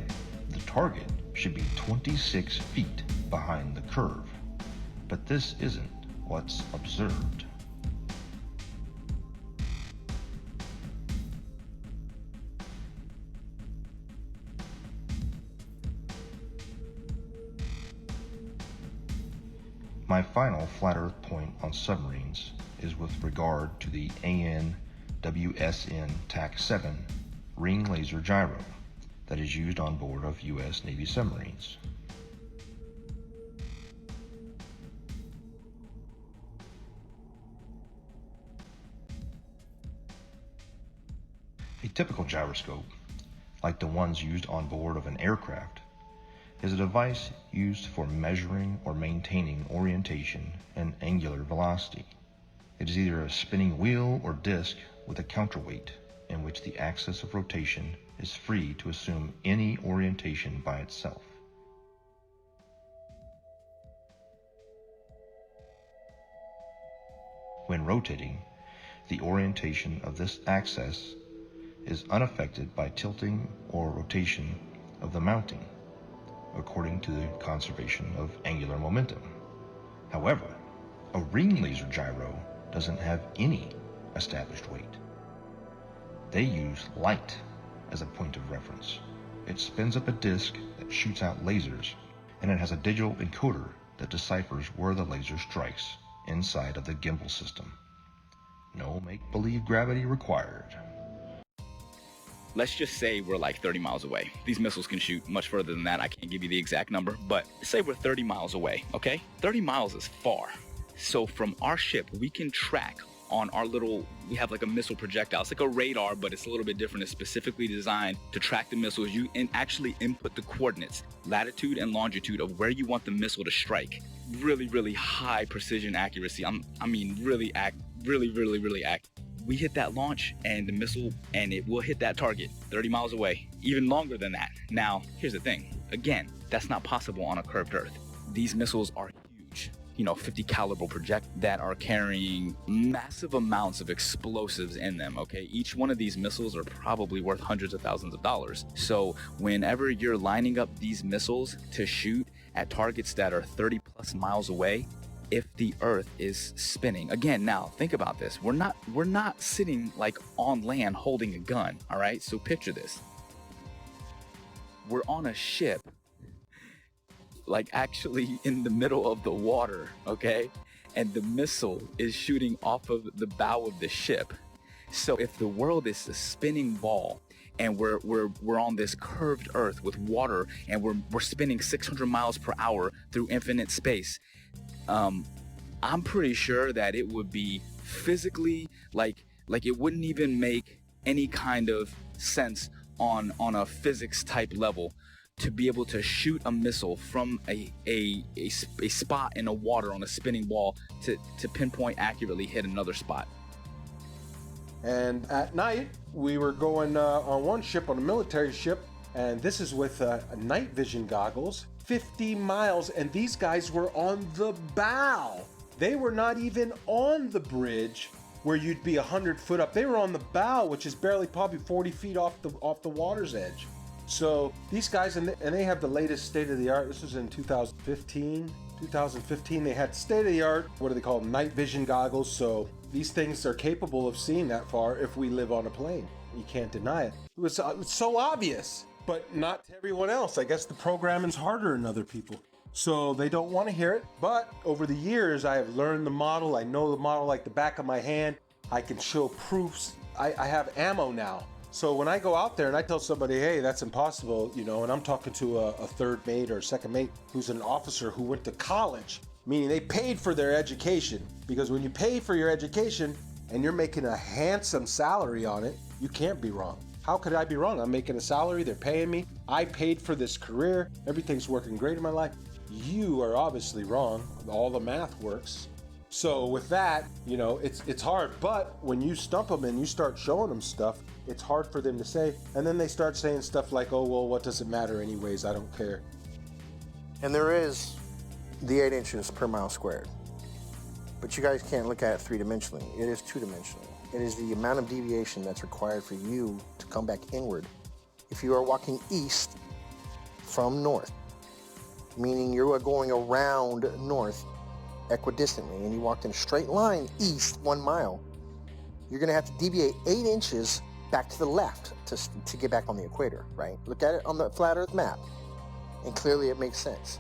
the target should be 26 feet behind the curve, but this isn't what's observed. My final flat earth point on submarines is with regard to the AN/WSN TAC-7 ring laser gyro that is used on board of U.S. Navy submarines. A typical gyroscope, like the ones used on board of an aircraft, is a device used for measuring or maintaining orientation and angular velocity. It is either a spinning wheel or disc with a counterweight, in which the axis of rotation is free to assume any orientation by itself. When rotating, the orientation of this axis is unaffected by tilting or rotation of the mounting, according to the conservation of angular momentum. However, a ring laser gyro doesn't have any established weight. They use light as a point of reference. It spins up a disk that shoots out lasers, and it has a digital encoder that deciphers where the laser strikes inside of the gimbal system. No make-believe gravity required. Let's just say we're like 30 miles away. These missiles can shoot much further than that. I can't give you the exact number, but say we're 30 miles away, okay? 30 miles is far. So from our ship, we can track on our little, we have like a missile projectile. It's like a radar, but it's a little bit different. It's specifically designed to track the missiles. You actually input the coordinates, latitude and longitude of where you want the missile to strike. Really, really high precision accuracy. Really accurate. We hit that launch and the missile, and it will hit that target 30 miles away, even longer than that. Now, here's the thing. Again, that's not possible on a curved Earth. These missiles are huge. 50 caliber project that are carrying massive amounts of explosives in them, okay? Each one of these missiles are probably worth hundreds of thousands of dollars. So whenever you're lining up these missiles to shoot at targets that are 30 plus miles away, if the Earth is spinning, again, now think about this. We're not sitting like on land holding a gun, all right? So picture this. We're on a ship, like actually in the middle of the water, okay? And the missile is shooting off of the bow of the ship. So if the world is a spinning ball and we're on this curved Earth with water and we're spinning 600 miles per hour through infinite space, I'm pretty sure that it would be physically like it wouldn't even make any kind of sense on a physics type level to be able to shoot a missile from a spot in the water on a spinning ball to pinpoint accurately hit another spot. And at night, we were going on one ship, on a military ship, and this is with night vision goggles, 50 miles, and these guys were on the bow. They were not even on the bridge where you'd be 100 foot up. They were on the bow, which is barely probably 40 feet off the water's edge. So these guys, and they have the latest state-of-the-art. This was in 2015. 2015, they had state-of-the-art, what do they call them, night vision goggles. So these things are capable of seeing that far if we live on a plane. You can't deny it. It's so obvious, but not to everyone else. I guess the programming's harder than other people, so they don't want to hear it. But over the years, I have learned the model. I know the model like the back of my hand. I can show proofs. I have ammo now. So when I go out there and I tell somebody, hey, that's impossible, and I'm talking to a third mate or a second mate who's an officer who went to college, meaning they paid for their education. Because when you pay for your education and you're making a handsome salary on it, you can't be wrong. How could I be wrong? I'm making a salary, they're paying me, I paid for this career, everything's working great in my life. You are obviously wrong. All the math works. So with that, it's hard. But when you stump them and you start showing them stuff, it's hard for them to say. And then they start saying stuff like, oh, well, what does it matter anyways? I don't care. And there is the 8 inches per mile squared. But you guys can't look at it three-dimensionally. It is two-dimensional. It is the amount of deviation that's required for you to come back inward if you are walking east from north, meaning you are going around north equidistantly, and you walked in a straight line east 1 mile, you're going to have to deviate 8 inches back to the left to get back on the equator, right? Look at it on the flat Earth map, and clearly it makes sense.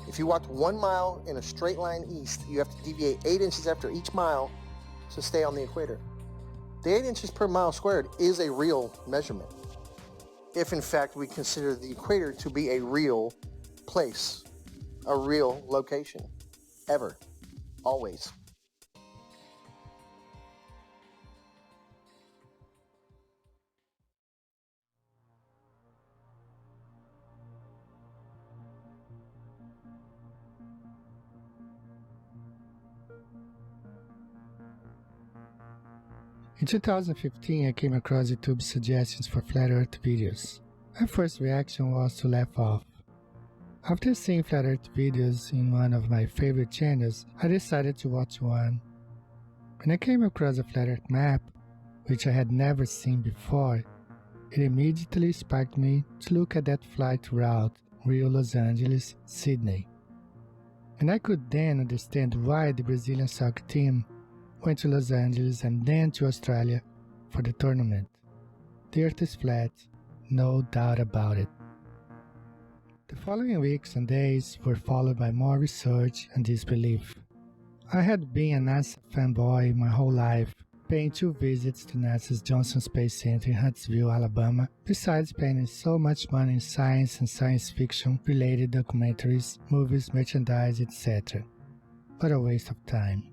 If you walked 1 mile in a straight line east, you have to deviate 8 inches after each mile to stay on the equator. The 8 inches per mile squared is a real measurement, if in fact we consider the equator to be a real place, a real location, ever, always. In 2015, I came across YouTube's suggestions for Flat Earth videos. My first reaction was to laugh off. After seeing Flat Earth videos in one of my favorite channels, I decided to watch one. When I came across a Flat Earth map which I had never seen before, it immediately sparked me to look at that flight route Rio-Los Angeles, Sydney. And I could then understand why the Brazilian soccer team went to Los Angeles and then to Australia for the tournament. The Earth is flat, no doubt about it. The following weeks and days were followed by more research and disbelief. I had been a NASA fanboy my whole life, paying 2 visits to NASA's Johnson Space Center in Huntsville, Alabama, besides spending so much money in science and science fiction related documentaries, movies, merchandise, etc. What a waste of time.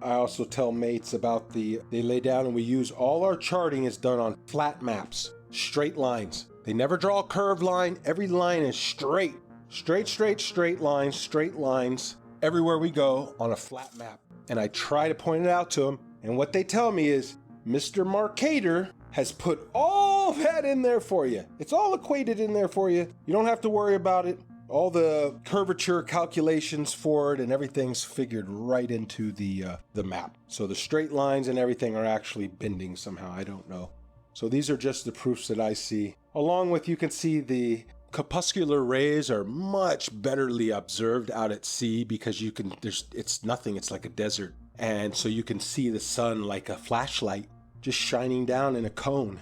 I also tell mates about they lay down and we use all our charting is done on flat maps, straight lines. They never draw a curved line. Every line is straight lines, straight lines everywhere we go on a flat map. And I try to point it out to them. And what they tell me is, Mr. Marcator has put all that in there for you. It's all equated in there for you. You don't have to worry about it. All the curvature calculations for it and everything's figured right into the map. So the straight lines and everything are actually bending somehow. I don't know. So these are just the proofs that I see. Along with, you can see the corpuscular rays are much betterly observed out at sea because it's nothing. It's like a desert. And so you can see the sun like a flashlight just shining down in a cone.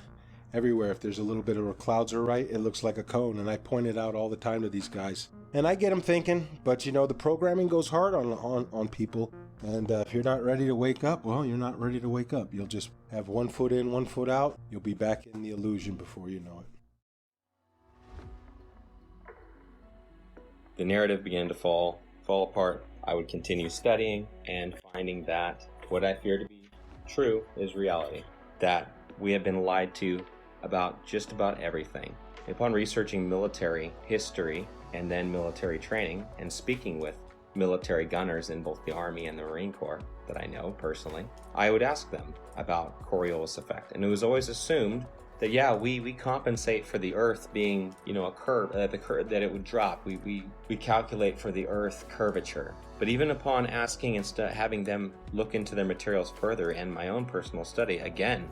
Everywhere, if there's a little bit of where clouds are right, it looks like a cone. And I point it out all the time to these guys. And I get them thinking, but you know, the programming goes hard on people. And if you're not ready to wake up, well, you're not ready to wake up. You'll just have 1 foot in, 1 foot out. You'll be back in the illusion before you know it. The narrative began to fall apart. I would continue studying and finding that what I fear to be true is reality. That we have been lied to about just about everything. Upon researching military history and then military training and speaking with military gunners in both the Army and the Marine Corps that I know personally, I would ask them about Coriolis effect. And it was always assumed that, yeah, we compensate for the Earth being, you know, a curve, that it would drop. We calculate for the Earth curvature. But even upon asking and having them look into their materials further and my own personal study, again,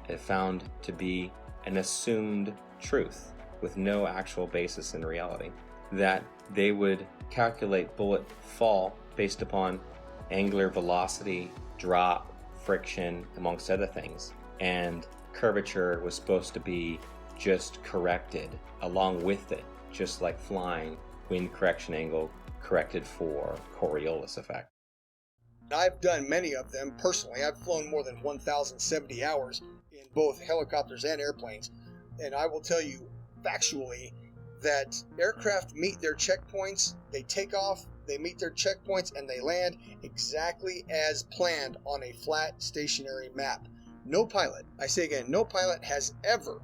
it found to be an assumed truth with no actual basis in reality. That they would calculate bullet fall based upon angular velocity, drop, friction, amongst other things. And curvature was supposed to be just corrected along with it, just like flying, wind correction angle corrected for Coriolis effect. I've done many of them personally. I've flown more than 1,070 hours in both helicopters and airplanes. And I will tell you factually that aircraft meet their checkpoints, they take off, they meet their checkpoints, and they land exactly as planned on a flat stationary map. No pilot, I say again, no pilot has ever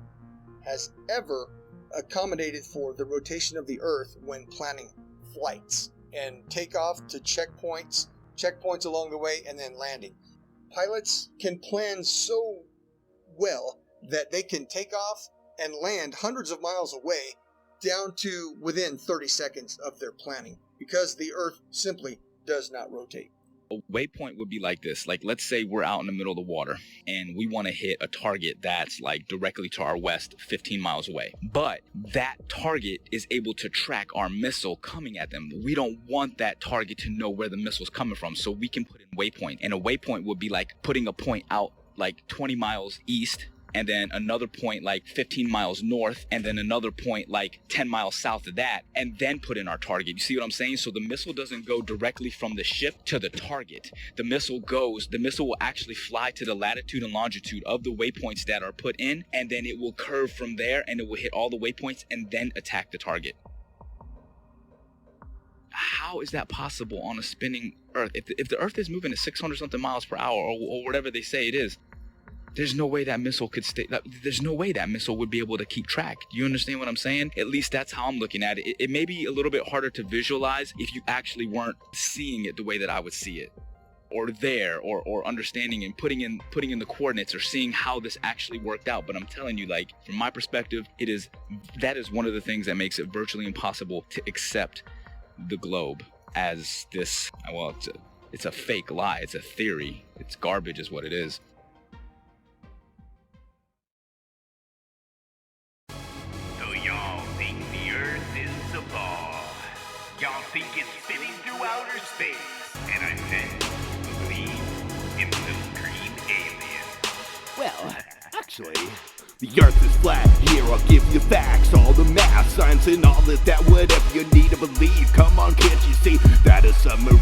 accommodated for the rotation of the Earth when planning flights and takeoff to checkpoints along the way, and then landing. Pilots can plan so well that they can take off and land hundreds of miles away down to within 30 seconds of their planning because the Earth simply does not rotate. A waypoint would be like this. Like, let's say we're out in the middle of the water and we want to hit a target that's like directly to our west, 15 miles away. But that target is able to track our missile coming at them. We don't want that target to know where the missile's coming from, so we can put in waypoint. And a waypoint would be like putting a point out like 20 miles east, and then another point like 15 miles north, and then another point like 10 miles south of that, and then put in our target. You see what I'm saying? So the missile doesn't go directly from the ship to the target. The missile will actually fly to the latitude and longitude of the waypoints that are put in, and then it will curve from there, and it will hit all the waypoints and then attack the target. How is that possible on a spinning Earth? If the Earth is moving at 600 something miles per hour or whatever they say it is, there's no way that missile could stay. There's no way that missile would be able to keep track. Do you understand what I'm saying? At least that's how I'm looking at it. It may be a little bit harder to visualize if you actually weren't seeing it the way that I would see it, or there, or understanding and putting in the coordinates or seeing how this actually worked out. But I'm telling you, like, from my perspective, that is one of the things that makes it virtually impossible to accept the globe as this, well, It's a fake lie. It's a theory. It's garbage is what it is. So y'all think the Earth is a ball. Y'all think it's spinning through outer space. And I said, believe in the green alien. Well, actually, the Earth is flat. Here I'll give you facts, all the math, science, and all of that. Whatever you need to believe. Come on, can't you see that a submarine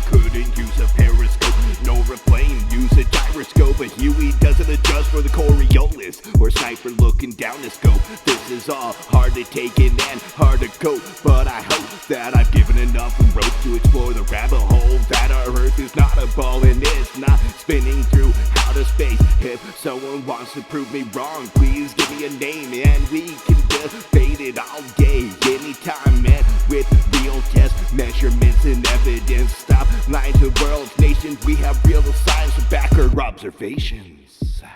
couldn't use a periscope, nor a plane use a gyroscope? But Huey doesn't adjust for the Coriolis or sniper looking down the scope. This is all hard to take in and hard to cope, but I hope that I've given enough rope to explore the rabbit hole that our Earth is not a ball and it's not spinning through outer space. If someone wants to prove me wrong, please give me a name and we can debate it all day, anytime, man, with real test measurements and evidence. Stop lying to world's nations. We have real science to back our observations.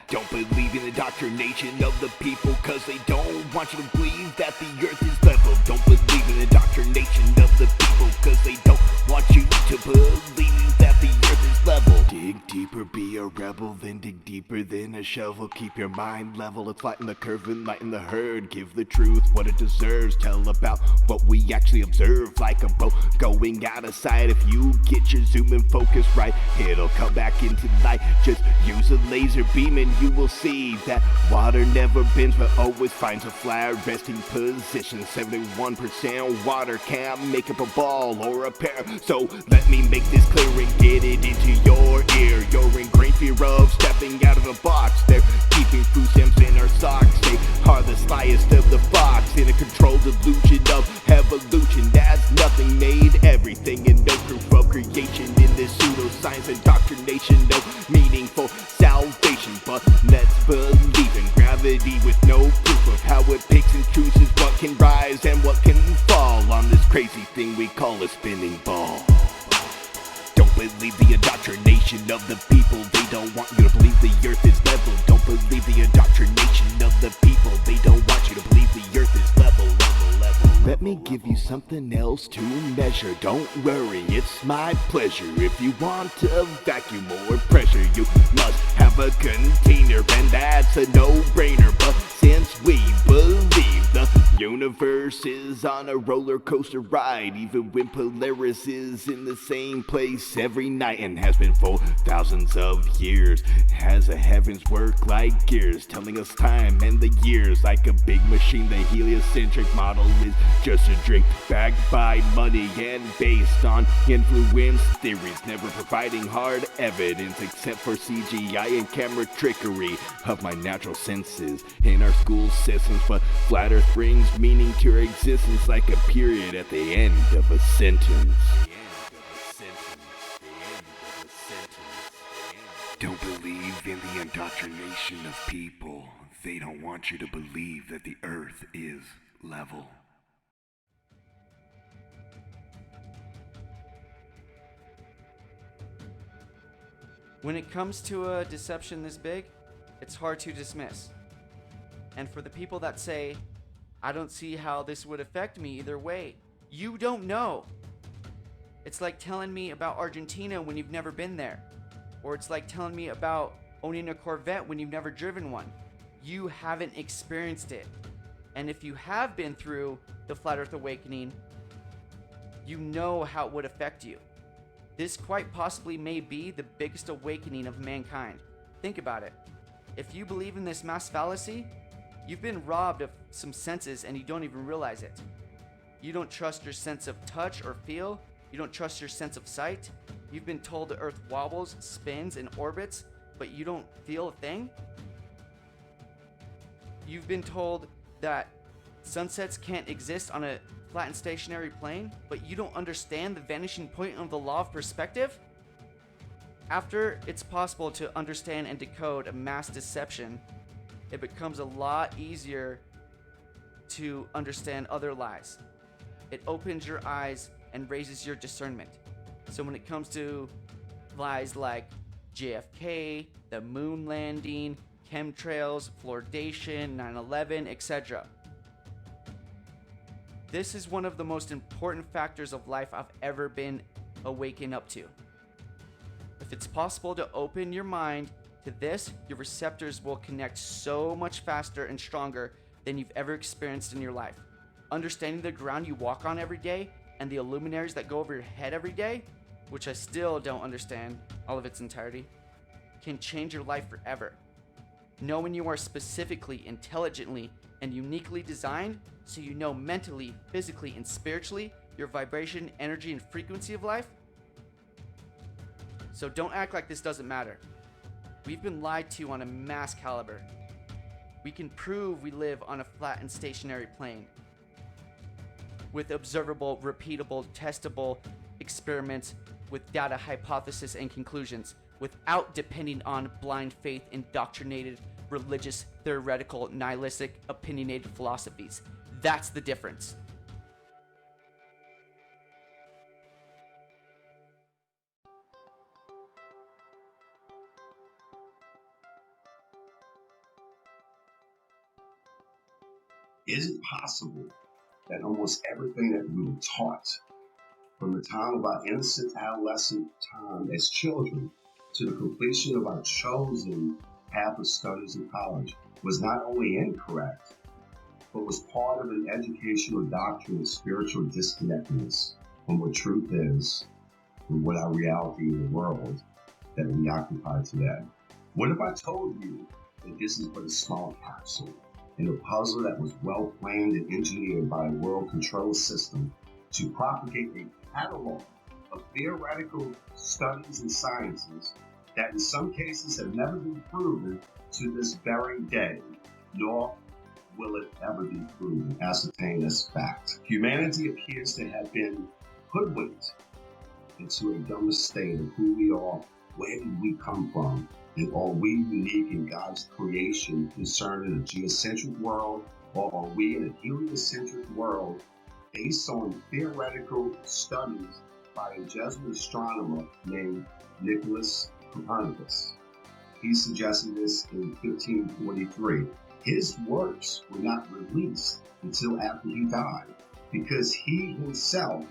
Don't believe in the indoctrination of the people, cause they don't want you to believe that the Earth is level. Don't believe in the indoctrination of the people, cause they don't want you to believe that the Earth is level. Dig deeper, be a rebel, then dig deeper than a shovel. Keep your mind level, it's lighten the curve and lighten the herd. Give the truth what it deserves, tell about what we actually observe. Like a boat going out of sight, if you get your zoom and focus right, it'll come back into light. Just use a laser beam and you will see that water never bends but always finds a flat resting position. 71% water can't make up a ball or a pair, so let me make this clear and get it into your ear. You're in great fear of stepping out of the box. They're keeping food stamps in our socks. They are the slyest of the fox in a controlled illusion of evolution. That's nothing made everything and no proof of creation in this pseudoscience indoctrination. No meaningful salvation, but let's believe in gravity with no proof of how it picks and chooses what can rise and what can fall on this crazy thing we call a spinning ball. Don't believe the indoctrination of the people. They don't want you to believe the Earth is level. Don't believe the indoctrination of the people. They don't want you to believe the Earth is level. Let me give you something else to measure. Don't worry, it's my pleasure. If you want to vacuum or pressure, you must have a container, and that's a no-brainer. But since we believe the universe is on a roller coaster ride, even when Polaris is in the same place every night and has been for thousands of years, has the heavens work like gears, telling us time and the years like a big machine. The heliocentric model is just a drink backed by money and based on influence theories, never providing hard evidence except for CGI and camera trickery of my natural senses in our school systems. But flat Earth brings meaning to our existence like a period at the end of a sentence. Don't believe in the indoctrination of people. They don't want you to believe that the Earth is level. When it comes to a deception this big, it's hard to dismiss. And for the people that say, I don't see how this would affect me either way, you don't know. It's like telling me about Argentina when you've never been there. Or it's like telling me about owning a Corvette when you've never driven one. You haven't experienced it. And if you have been through the Flat Earth Awakening, you know how it would affect you. This quite possibly may be the biggest awakening of mankind. Think about it. If you believe in this mass fallacy, you've been robbed of some senses and you don't even realize it. You don't trust your sense of touch or feel. You don't trust your sense of sight. You've been told the Earth wobbles, spins, and orbits, but you don't feel a thing. You've been told that sunsets can't exist on a flat and stationary plane, but you don't understand the vanishing point of the law of perspective? After it's possible to understand and decode a mass deception, it becomes a lot easier to understand other lies. It opens your eyes and raises your discernment. So when it comes to lies like JFK, the moon landing, chemtrails, fluoridation, 9/11, etc., this is one of the most important factors of life I've ever been awakened up to. it's possible to open your mind to this. Your receptors will connect so much faster and stronger than you've ever experienced in your life. Understanding the ground you walk on every day and the luminaries that go over your head every day, which I still don't understand all of its entirety, can change your life forever. Knowing you are specifically, intelligently, and uniquely designed, so you know mentally, physically, and spiritually your vibration, energy, and frequency of life. So don't act like this doesn't matter. We've been lied to on a mass caliber. We can prove we live on a flat and stationary plane with observable, repeatable, testable experiments with data, hypothesis, and conclusions without depending on blind faith, indoctrinated, religious, theoretical, nihilistic, opinionated philosophies. That's the difference. Is it possible that almost everything that we were taught from the time of our innocent adolescent time as children to the completion of our chosen path of studies in college was not only incorrect, but was part of an educational doctrine of spiritual disconnectedness from what truth is and what our reality in the world that we occupy today? What if I told you that this is but a small capsule in a puzzle that was well planned and engineered by a world control system to propagate a catalog of theoretical studies and sciences that in some cases have never been proven to this very day, nor will it ever be proven, ascertained as fact. Humanity appears to have been hoodwinked into a dumb state of who we are, where did we come from, and are we unique in God's creation concerning a geocentric world, or are we in a heliocentric world based on theoretical studies by a Jesuit astronomer named Nicholas Copernicus? He suggested this in 1543. His works were not released until after he died because he himself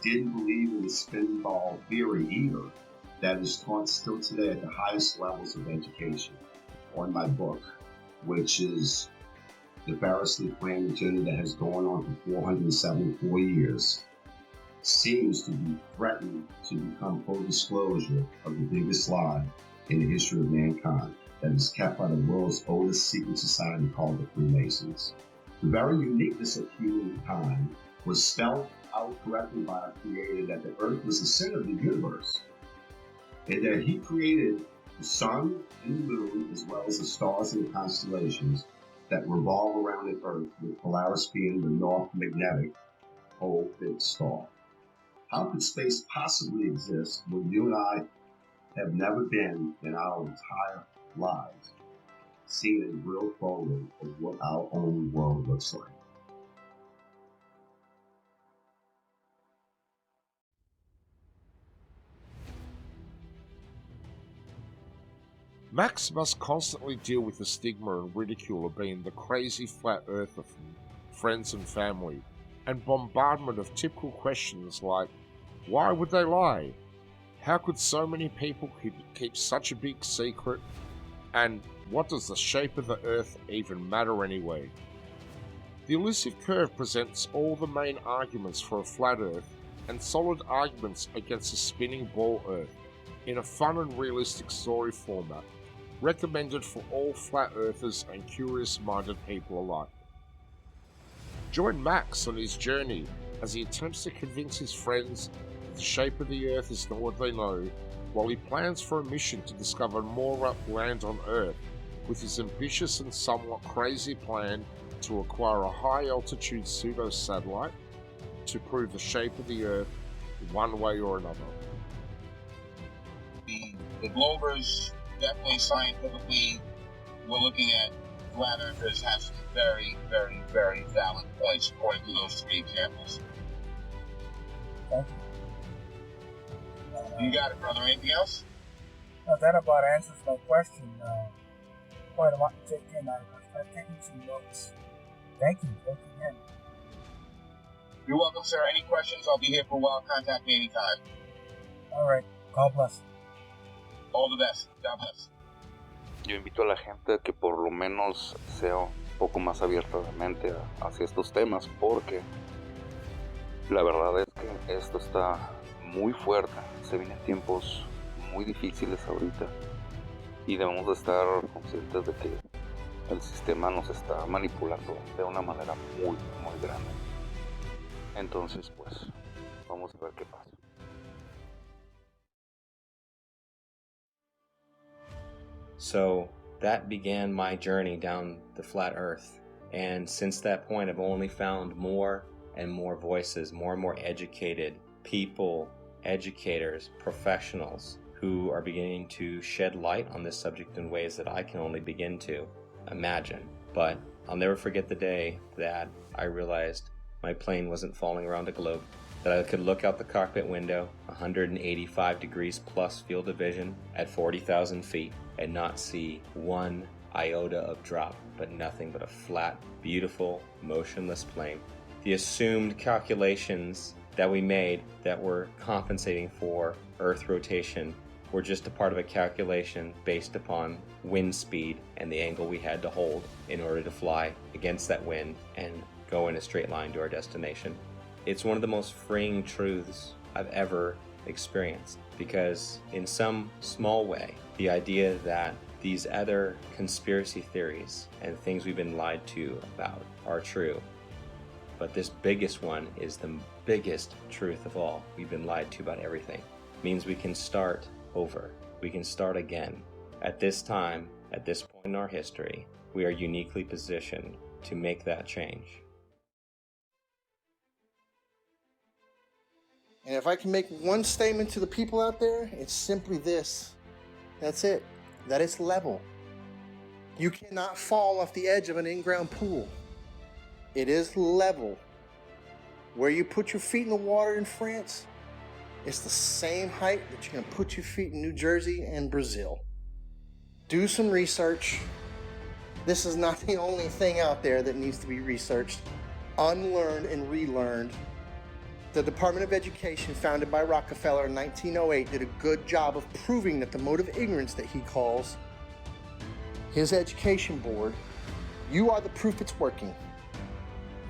didn't believe in the spin ball theory either, that is taught still today at the highest levels of education. On my book, which is the Pharisee Plan agenda that has gone on for 474 years, seems to be threatened to become full disclosure of the biggest lie in the history of mankind that is kept by the world's oldest secret society called the Freemasons. The very uniqueness of humankind was spelled out correctly by our Creator that the earth was the center of the universe, and that he created the sun and the moon as well as the stars and the constellations that revolve around the earth, with Polaris being the north magnetic pole big star. How could space possibly exist when you and I have never been in our entire lives seen a real photo of what our own world looks like? Max must constantly deal with the stigma and ridicule of being the crazy flat earther from friends and family, and bombardment of typical questions like, why would they lie? How could so many people keep such a big secret? And what does the shape of the earth even matter anyway? The elusive curve presents all the main arguments for a flat earth and solid arguments against a spinning ball earth in a fun and realistic story format, recommended for all flat earthers and curious-minded people alike. Join Max on his journey as he attempts to convince his friends that the shape of the earth is not what they know, while he plans for a mission to discover more land on Earth with his ambitious and somewhat crazy plan to acquire a high-altitude pseudo-satellite to prove the shape of the Earth one way or another. The Globers, definitely scientifically, we're looking at flat earthers have some very, very, very valid points according to those three examples. Thank you. You got it, brother. Anything else? No, that about answers my question. Quite a lot to take in. I've taken some notes. Thank you. Thank you again. You're welcome, sir. Any questions? I'll be here for a while. Contact me anytime. All right. God bless. All the best. God bless. Yo invito a la gente a que por lo menos sea un poco más abierta de mente hacia estos temas, porque la verdad es que esto está muy fuerte. Se vienen tiempos muy difíciles ahorita y debemos de estar conscientes de que el sistema nos está manipulando de una manera muy, muy grande. Entonces, pues, vamos a ver qué pasa. So that began my journey down the flat earth. And since that point, I've only found more and more voices, more and more educated people, educators, professionals who are beginning to shed light on this subject in ways that I can only begin to imagine. But I'll never forget the day that I realized my plane wasn't falling around a globe, that I could look out the cockpit window, 185 degrees plus field of vision at 40,000 feet, and not see one iota of drop, but nothing but a flat, beautiful, motionless plane. The assumed calculations that we made that were compensating for Earth rotation were just a part of a calculation based upon wind speed and the angle we had to hold in order to fly against that wind and go in a straight line to our destination. It's one of the most freeing truths I've ever experienced, because in some small way, the idea that these other conspiracy theories and things we've been lied to about are true. But this biggest one is the biggest truth of all. We've been lied to about everything. It means we can start over. We can start again. At this time, at this point in our history, we are uniquely positioned to make that change. And if I can make one statement to the people out there, it's simply this. That's it. That it's level. You cannot fall off the edge of an in-ground pool. It is level. Where you put your feet in the water in France, it's the same height that you're going to put your feet in New Jersey and Brazil. Do some research. This is not the only thing out there that needs to be researched, unlearned and relearned. The Department of Education, founded by Rockefeller in 1908, did a good job of proving that the mode of ignorance that he calls his education board, you are the proof it's working.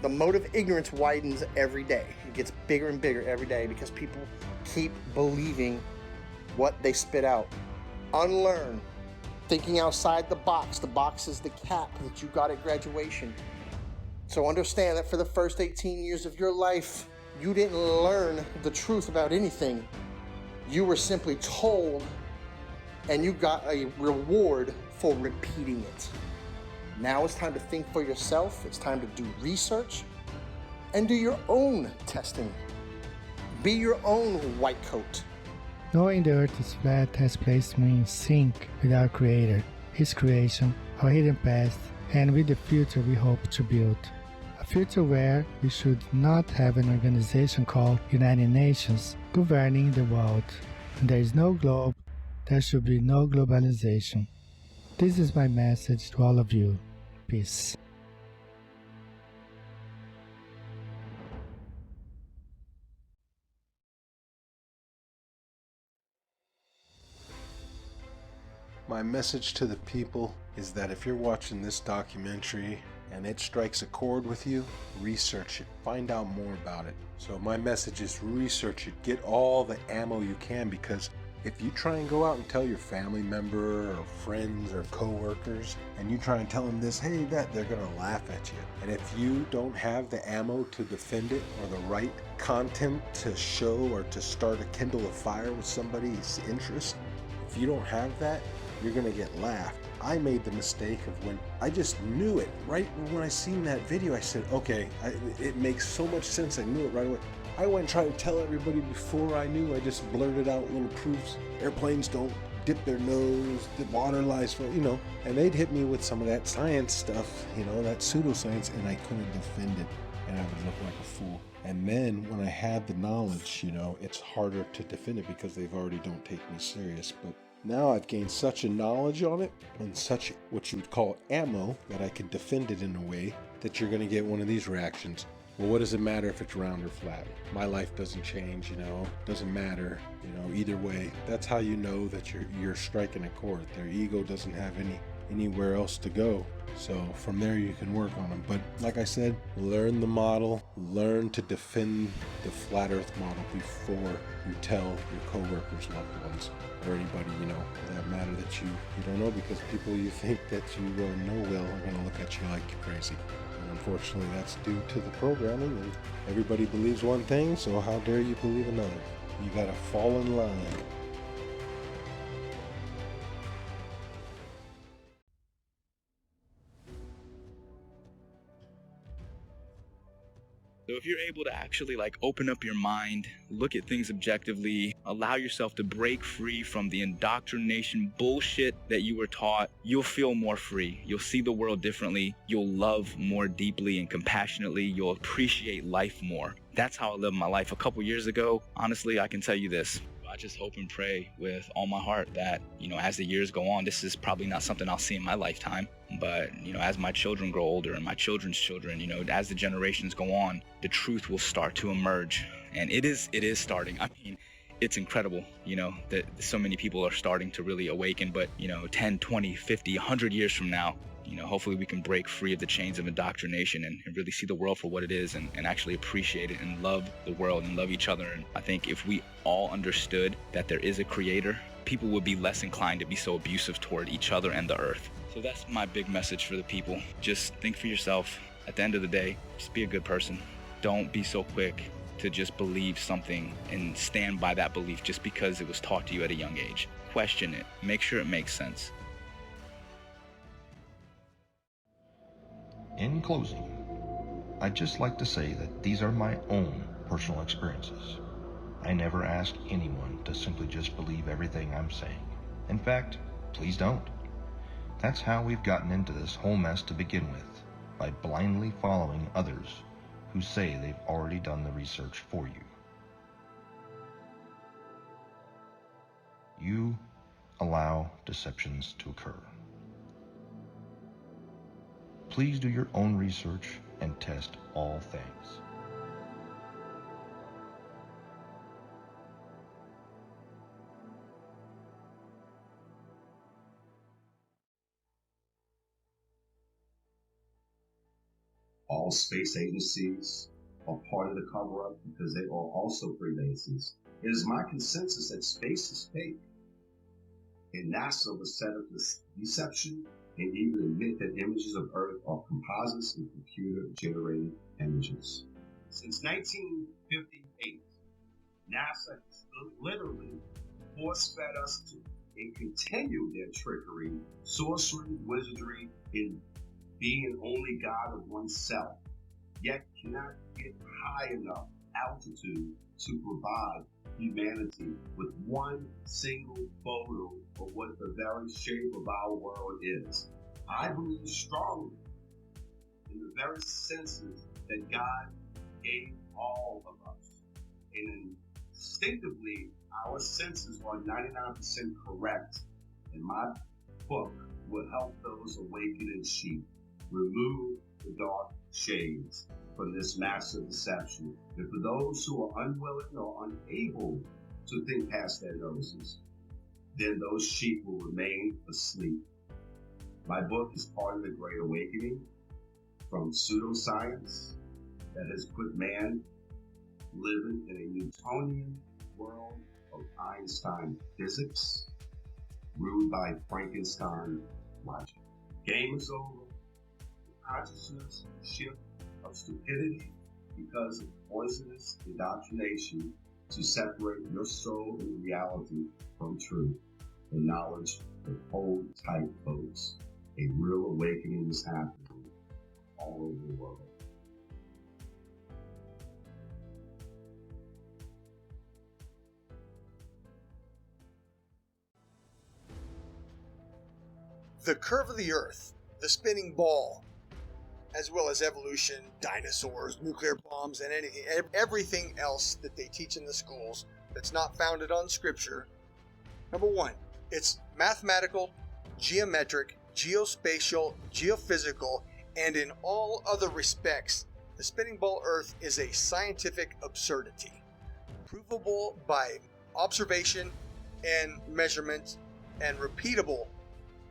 The mode of ignorance widens every day. It gets bigger and bigger every day because people keep believing what they spit out. Unlearn. Thinking outside the box. The box is the cap that you got at graduation. So understand that for the first 18 years of your life, you didn't learn the truth about anything. You were simply told, and you got a reward for repeating it. Now it's time to think for yourself. It's time to do research and do your own testing. Be your own white coat. Knowing the Earth is flat has placed me in sync with our Creator, His creation, our hidden past, and with the future we hope to build. A future where we should not have an organization called United Nations governing the world. When there is no globe, there should be no globalization. This is my message to all of you. Peace. My message to the people is that if you're watching this documentary and it strikes a chord with you, research it. Find out more about it. So my message is research it. Get all the ammo you can, because if you try and go out and tell your family member or friends or coworkers, and you try and tell them this, hey, that, they're gonna laugh at you. And if you don't have the ammo to defend it or the right content to show or to start a kindle a fire with somebody's interest, if you don't have that, you're gonna get laughed. I made the mistake of when I just knew it. Right when I seen that video, I said, okay, it makes so much sense. I knew it right away. I went and tried to tell everybody before I knew. I just blurted out little proofs. Airplanes don't dip their nose, the water lies for, and they'd hit me with some of that science stuff, that pseudoscience, and I couldn't defend it, and I would look like a fool. And then when I had the knowledge, it's harder to defend it because they've already don't take me serious. But now I've gained such a knowledge on it and such what you would call ammo that I can defend it in a way that you're going to get one of these reactions. well, what does it matter if it's round or flat? My life doesn't change, doesn't matter, either way. That's how you know that you're striking a chord. Their ego doesn't have anywhere else to go. So from there you can work on them. But like I said, learn the model, learn to defend the flat earth model before you tell your coworkers, loved ones, or anybody, for that matter that you don't know, because people you think that you know well are going to look at you like you're crazy. And unfortunately, that's due to the programming, and everybody believes one thing, so how dare you believe another? You got to fall in line. So if you're able to actually open up your mind, look at things objectively, allow yourself to break free from the indoctrination bullshit that you were taught, you'll feel more free. You'll see the world differently. You'll love more deeply and compassionately. You'll appreciate life more. That's how I lived my life. A couple years ago, honestly, I can tell you this. I just hope and pray with all my heart that, as the years go on, this is probably not something I'll see in my lifetime. But, as my children grow older and my children's children, as the generations go on, the truth will start to emerge. And it is starting. I mean, it's incredible, that so many people are starting to really awaken. But, 10, 20, 50, 100 years from now, hopefully we can break free of the chains of indoctrination and really see the world for what it is and actually appreciate it and love the world and love each other. And I think if we all understood that there is a creator, people would be less inclined to be so abusive toward each other and the earth. So that's my big message for the people. Just think for yourself. At the end of the day, just be a good person. Don't be so quick to just believe something and stand by that belief just because it was taught to you at a young age. Question it. Make sure it makes sense. In closing, I'd just like to say that these are my own personal experiences. I never ask anyone to simply just believe everything I'm saying. In fact, please don't. That's how we've gotten into this whole mess to begin with, by blindly following others who say they've already done the research for you. You allow deceptions to occur. Please do your own research and test all things. All space agencies are part of the cover-up because they are also Freemasons. It is my consensus that space is fake. And NASA was set up this deception and even admit that images of Earth are composites and computer-generated images. Since 1958, NASA has literally force-fed us to and continue their trickery, sorcery, wizardry, and being only God of oneself, yet cannot get high enough altitude to provide humanity with one single photo of what the very shape of our world is. I believe strongly in the very senses that God gave all of us. And instinctively, our senses are 99% correct. And my book will help those awakening sheep remove the dark shades from this massive deception. And for those who are unwilling or unable to think past their noses, then those sheep will remain asleep. My book is part of the Great Awakening from pseudoscience that has put man living in a Newtonian world of Einstein physics, ruled by Frankenstein logic. Game is over. Consciousness shift of stupidity because of poisonous indoctrination to separate your soul and reality from truth and knowledge. But hold tight, folks. A real awakening is happening all over the world. The curve of the Earth, the spinning ball, as well as evolution, dinosaurs, nuclear bombs, and everything else that they teach in the schools that's not founded on scripture. Number one, it's mathematical, geometric, geospatial, geophysical, and in all other respects, The spinning ball Earth is a scientific absurdity, provable by observation and measurement and repeatable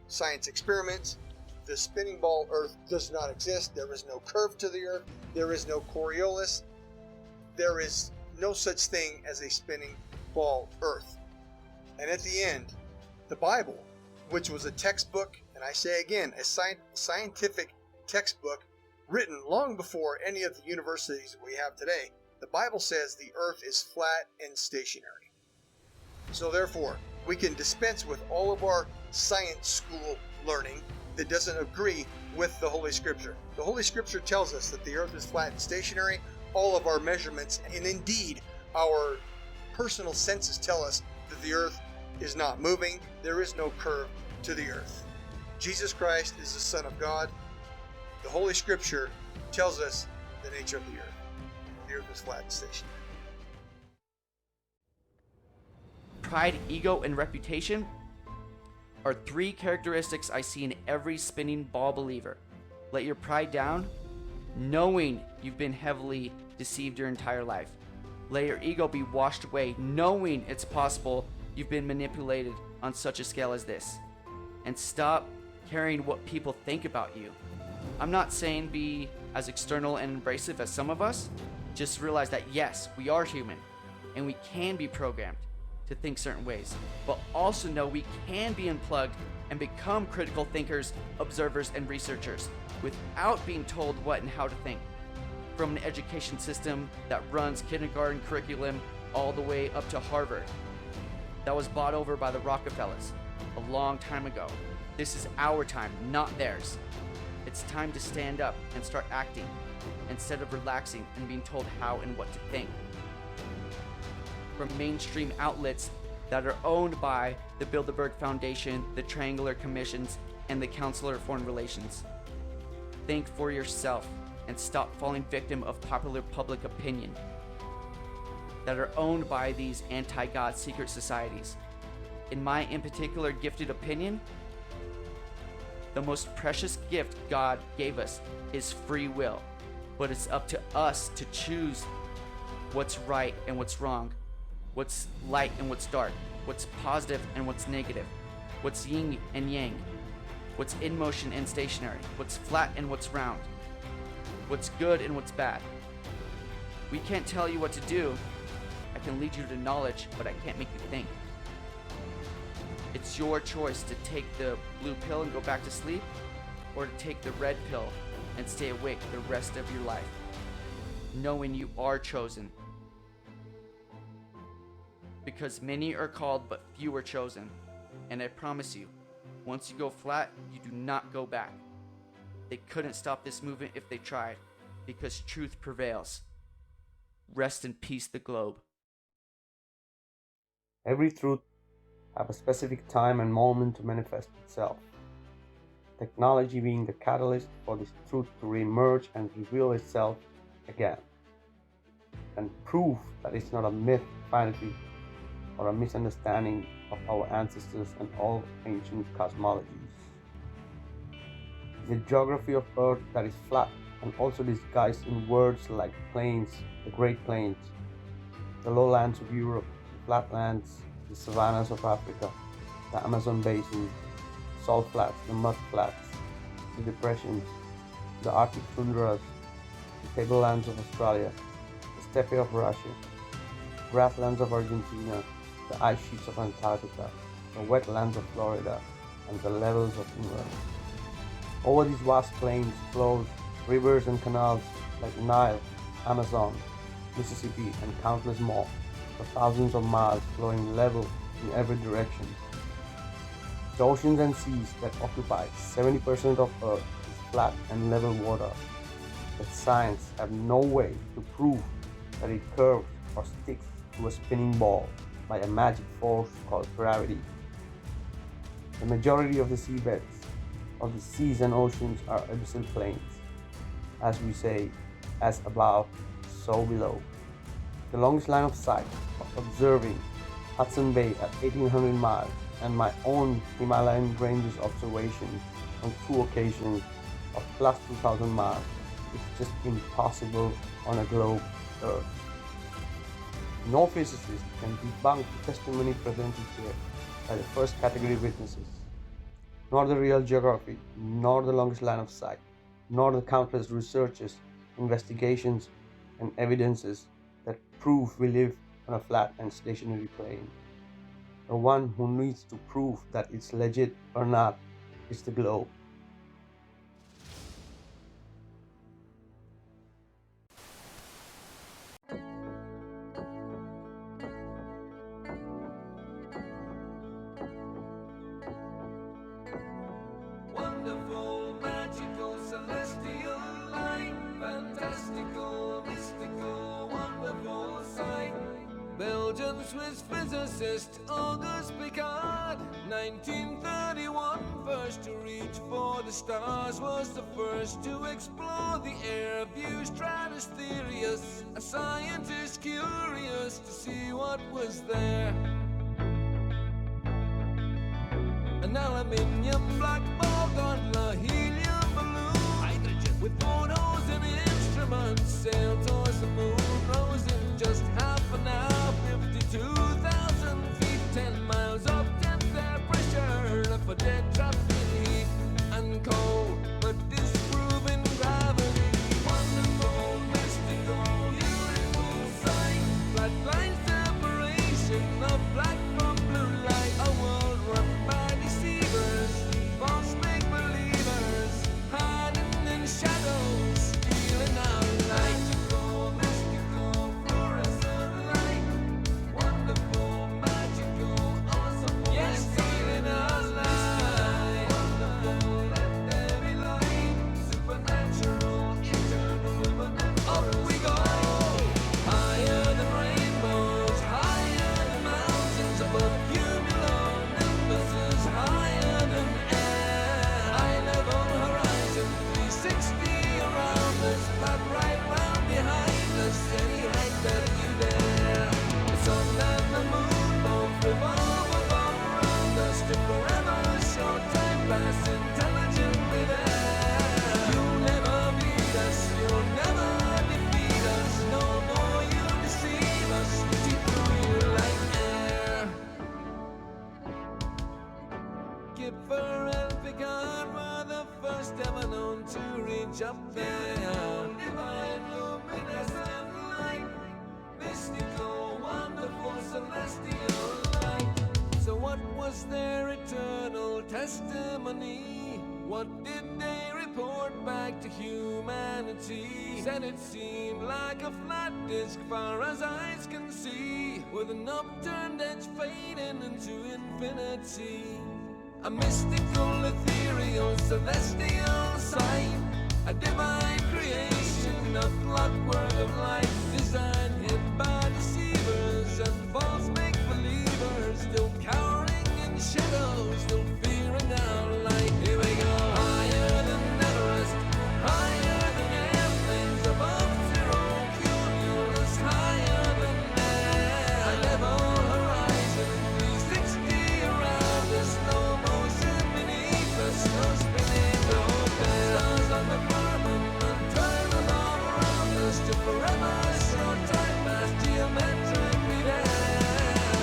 science experiments. The spinning ball Earth does not exist. There is no curve to the Earth. There is no Coriolis. There is no such thing as a spinning ball Earth. And at the end, the Bible, which was a textbook, and I say again, a scientific textbook written long before any of the universities we have today, the Bible says the Earth is flat and stationary. So therefore, we can dispense with all of our science school learning that doesn't agree with the Holy Scripture. The Holy Scripture tells us that the Earth is flat and stationary. All of our measurements, and indeed our personal senses, tell us that the Earth is not moving. There is no curve to the Earth. Jesus Christ is the Son of God. The Holy Scripture tells us the nature of the Earth. The Earth is flat and stationary. Pride, ego, and reputation are three characteristics I see in every spinning ball believer. Let your pride down, knowing you've been heavily deceived your entire life. Let your ego be washed away, knowing it's possible you've been manipulated on such a scale as this. And stop caring what people think about you. I'm not saying be as external and abrasive as some of us. Just realize that yes, we are human, and we can be programmed to think certain ways, but also know we can be unplugged and become critical thinkers, observers, and researchers without being told what and how to think. From an education system that runs kindergarten curriculum all the way up to Harvard, that was bought over by the Rockefellers a long time ago. This is our time, not theirs. It's time to stand up and start acting instead of relaxing and being told how and what to think. From mainstream outlets that are owned by the Bilderberg Foundation, the Triangular Commissions, and the Counselor of Foreign Relations. Think for yourself and stop falling victim of popular public opinion that are owned by these anti-God secret societies. In my in particular gifted opinion, the most precious gift God gave us is free will, but it's up to us to choose what's right and what's wrong, what's light and what's dark, what's positive and what's negative, what's yin and yang, what's in motion and stationary, what's flat and what's round, what's good and what's bad. We can't tell you what to do. I can lead you to knowledge, but I can't make you think. It's your choice to take the blue pill and go back to sleep, or to take the red pill and stay awake the rest of your life, knowing you are chosen. Because many are called, but few are chosen. And I promise you, once you go flat, you do not go back. They couldn't stop this movement if they tried, because truth prevails. Rest in peace, the globe. Every truth have a specific time and moment to manifest itself. Technology being the catalyst for this truth to re-emerge and reveal itself again. And prove that it's not a myth, fantasy, or a misunderstanding of our ancestors and all ancient cosmologies. The geography of Earth that is flat and also disguised in words like plains, the Great Plains, the lowlands of Europe, the flatlands, the savannas of Africa, the Amazon basin, the salt flats, the mud flats, the depressions, the Arctic tundras, the tablelands of Australia, the steppe of Russia, the grasslands of Argentina, the ice sheets of Antarctica, the wetlands of Florida, and the levels of England. Over these vast plains flows rivers and canals like Nile, Amazon, Mississippi, and countless more, for thousands of miles flowing level in every direction. The oceans and seas that occupy 70% of Earth is flat and level water, but science have no way to prove that it curves or sticks to a spinning ball by a magic force called gravity. The majority of the seabeds of the seas and oceans are abyssal plains. As we say, as above, so below. The longest line of sight of observing Hudson Bay at 1800 miles and my own Himalayan ranges observation on 2 occasions of plus 2000 miles It's just impossible on a globe Earth. No physicist can debunk the testimony presented here by the first category witnesses, nor the real geography, nor the longest line of sight, nor the countless researches, investigations, and evidences that prove we live on a flat and stationary plane. The one who needs to prove that it's legit or not is the globe. Wonderful, magical, celestial light, fantastical, mystical, wonderful sight. Belgian Swiss physicist Auguste Piccard, 1931, first to reach for the stars, was the first to explore the air view stratosphereus, a scientist curious to see what was there. An aluminium black ball gondola, helium balloon, hydrogen with photos and instruments, sailed towards the moon, rose in just half an hour, 52,000 feet, 10 miles up, 10th air pressure, left for dead, trapped in heat and cold, but disproving gravity. Wonderful, mystical, beautiful sight, flat line separation of black from blue light, a world run by false make-believers, hiding in shadows, stealing our light. Magical, mystical, fluorescent light, wonderful, magical, awesome, yes, stealing our light. Wonderful, let there be light, supernatural, eternal, benevolent. Up we go, higher than rainbows, higher than mountains, above cumulonimbus, higher than right round behind us, any height that you dare. The sun and the moon both revolve above around us to forever, short time pass intelligently there. You'll never beat us, you'll never defeat us, no more you'll deceive us, we see through you like air. Kipper and Piccard were the first ever known to reach up there. Divine, luminescent light, mystical, wonderful, celestial light. So what was their eternal testimony? What did they report back to humanity? Said it seemed like a flat disk far as eyes can see, with an upturned edge fading into infinity. A mystical, ethereal, celestial sight, a divine creation, a clockwork of light, designed hid by deceivers and false make-believers, still cowering in shadows, still fearing our light. Here we go, higher than Everest, higher than airplanes, above zero cumulus, higher than air, a level horizon, 360 around us, no motion beneath us, no spinning, no fair. Stars on the firmament, turning all around us to forever, short time past geometrically there.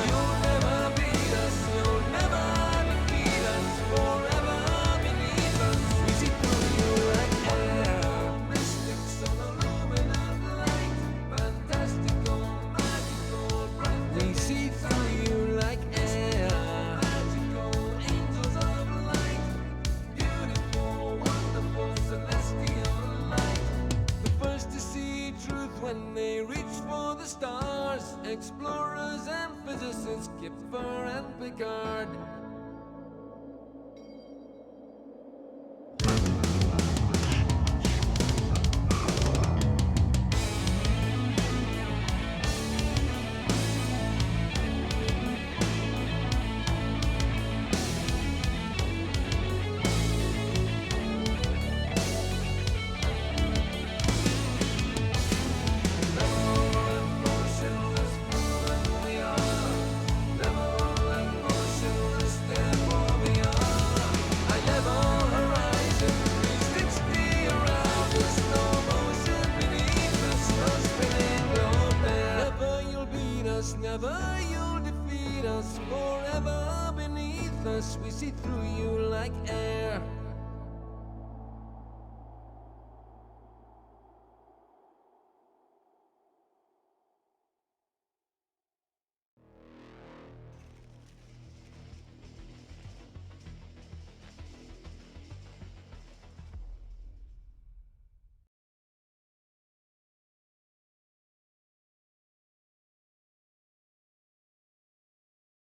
You'll never beat us, you'll never defeat us, forever beneath us, we see through you like air. Mystic, luminant light, fantastical, magical, bright, we see through you like air. Magical, angels of light, beautiful, wonderful, celestial light. The first to see truth when they reach for the stars, explorers and physicists, Kipper and Piccard. Motionless, proven we are. Level and motionless, ever beneath us, we see through you like air.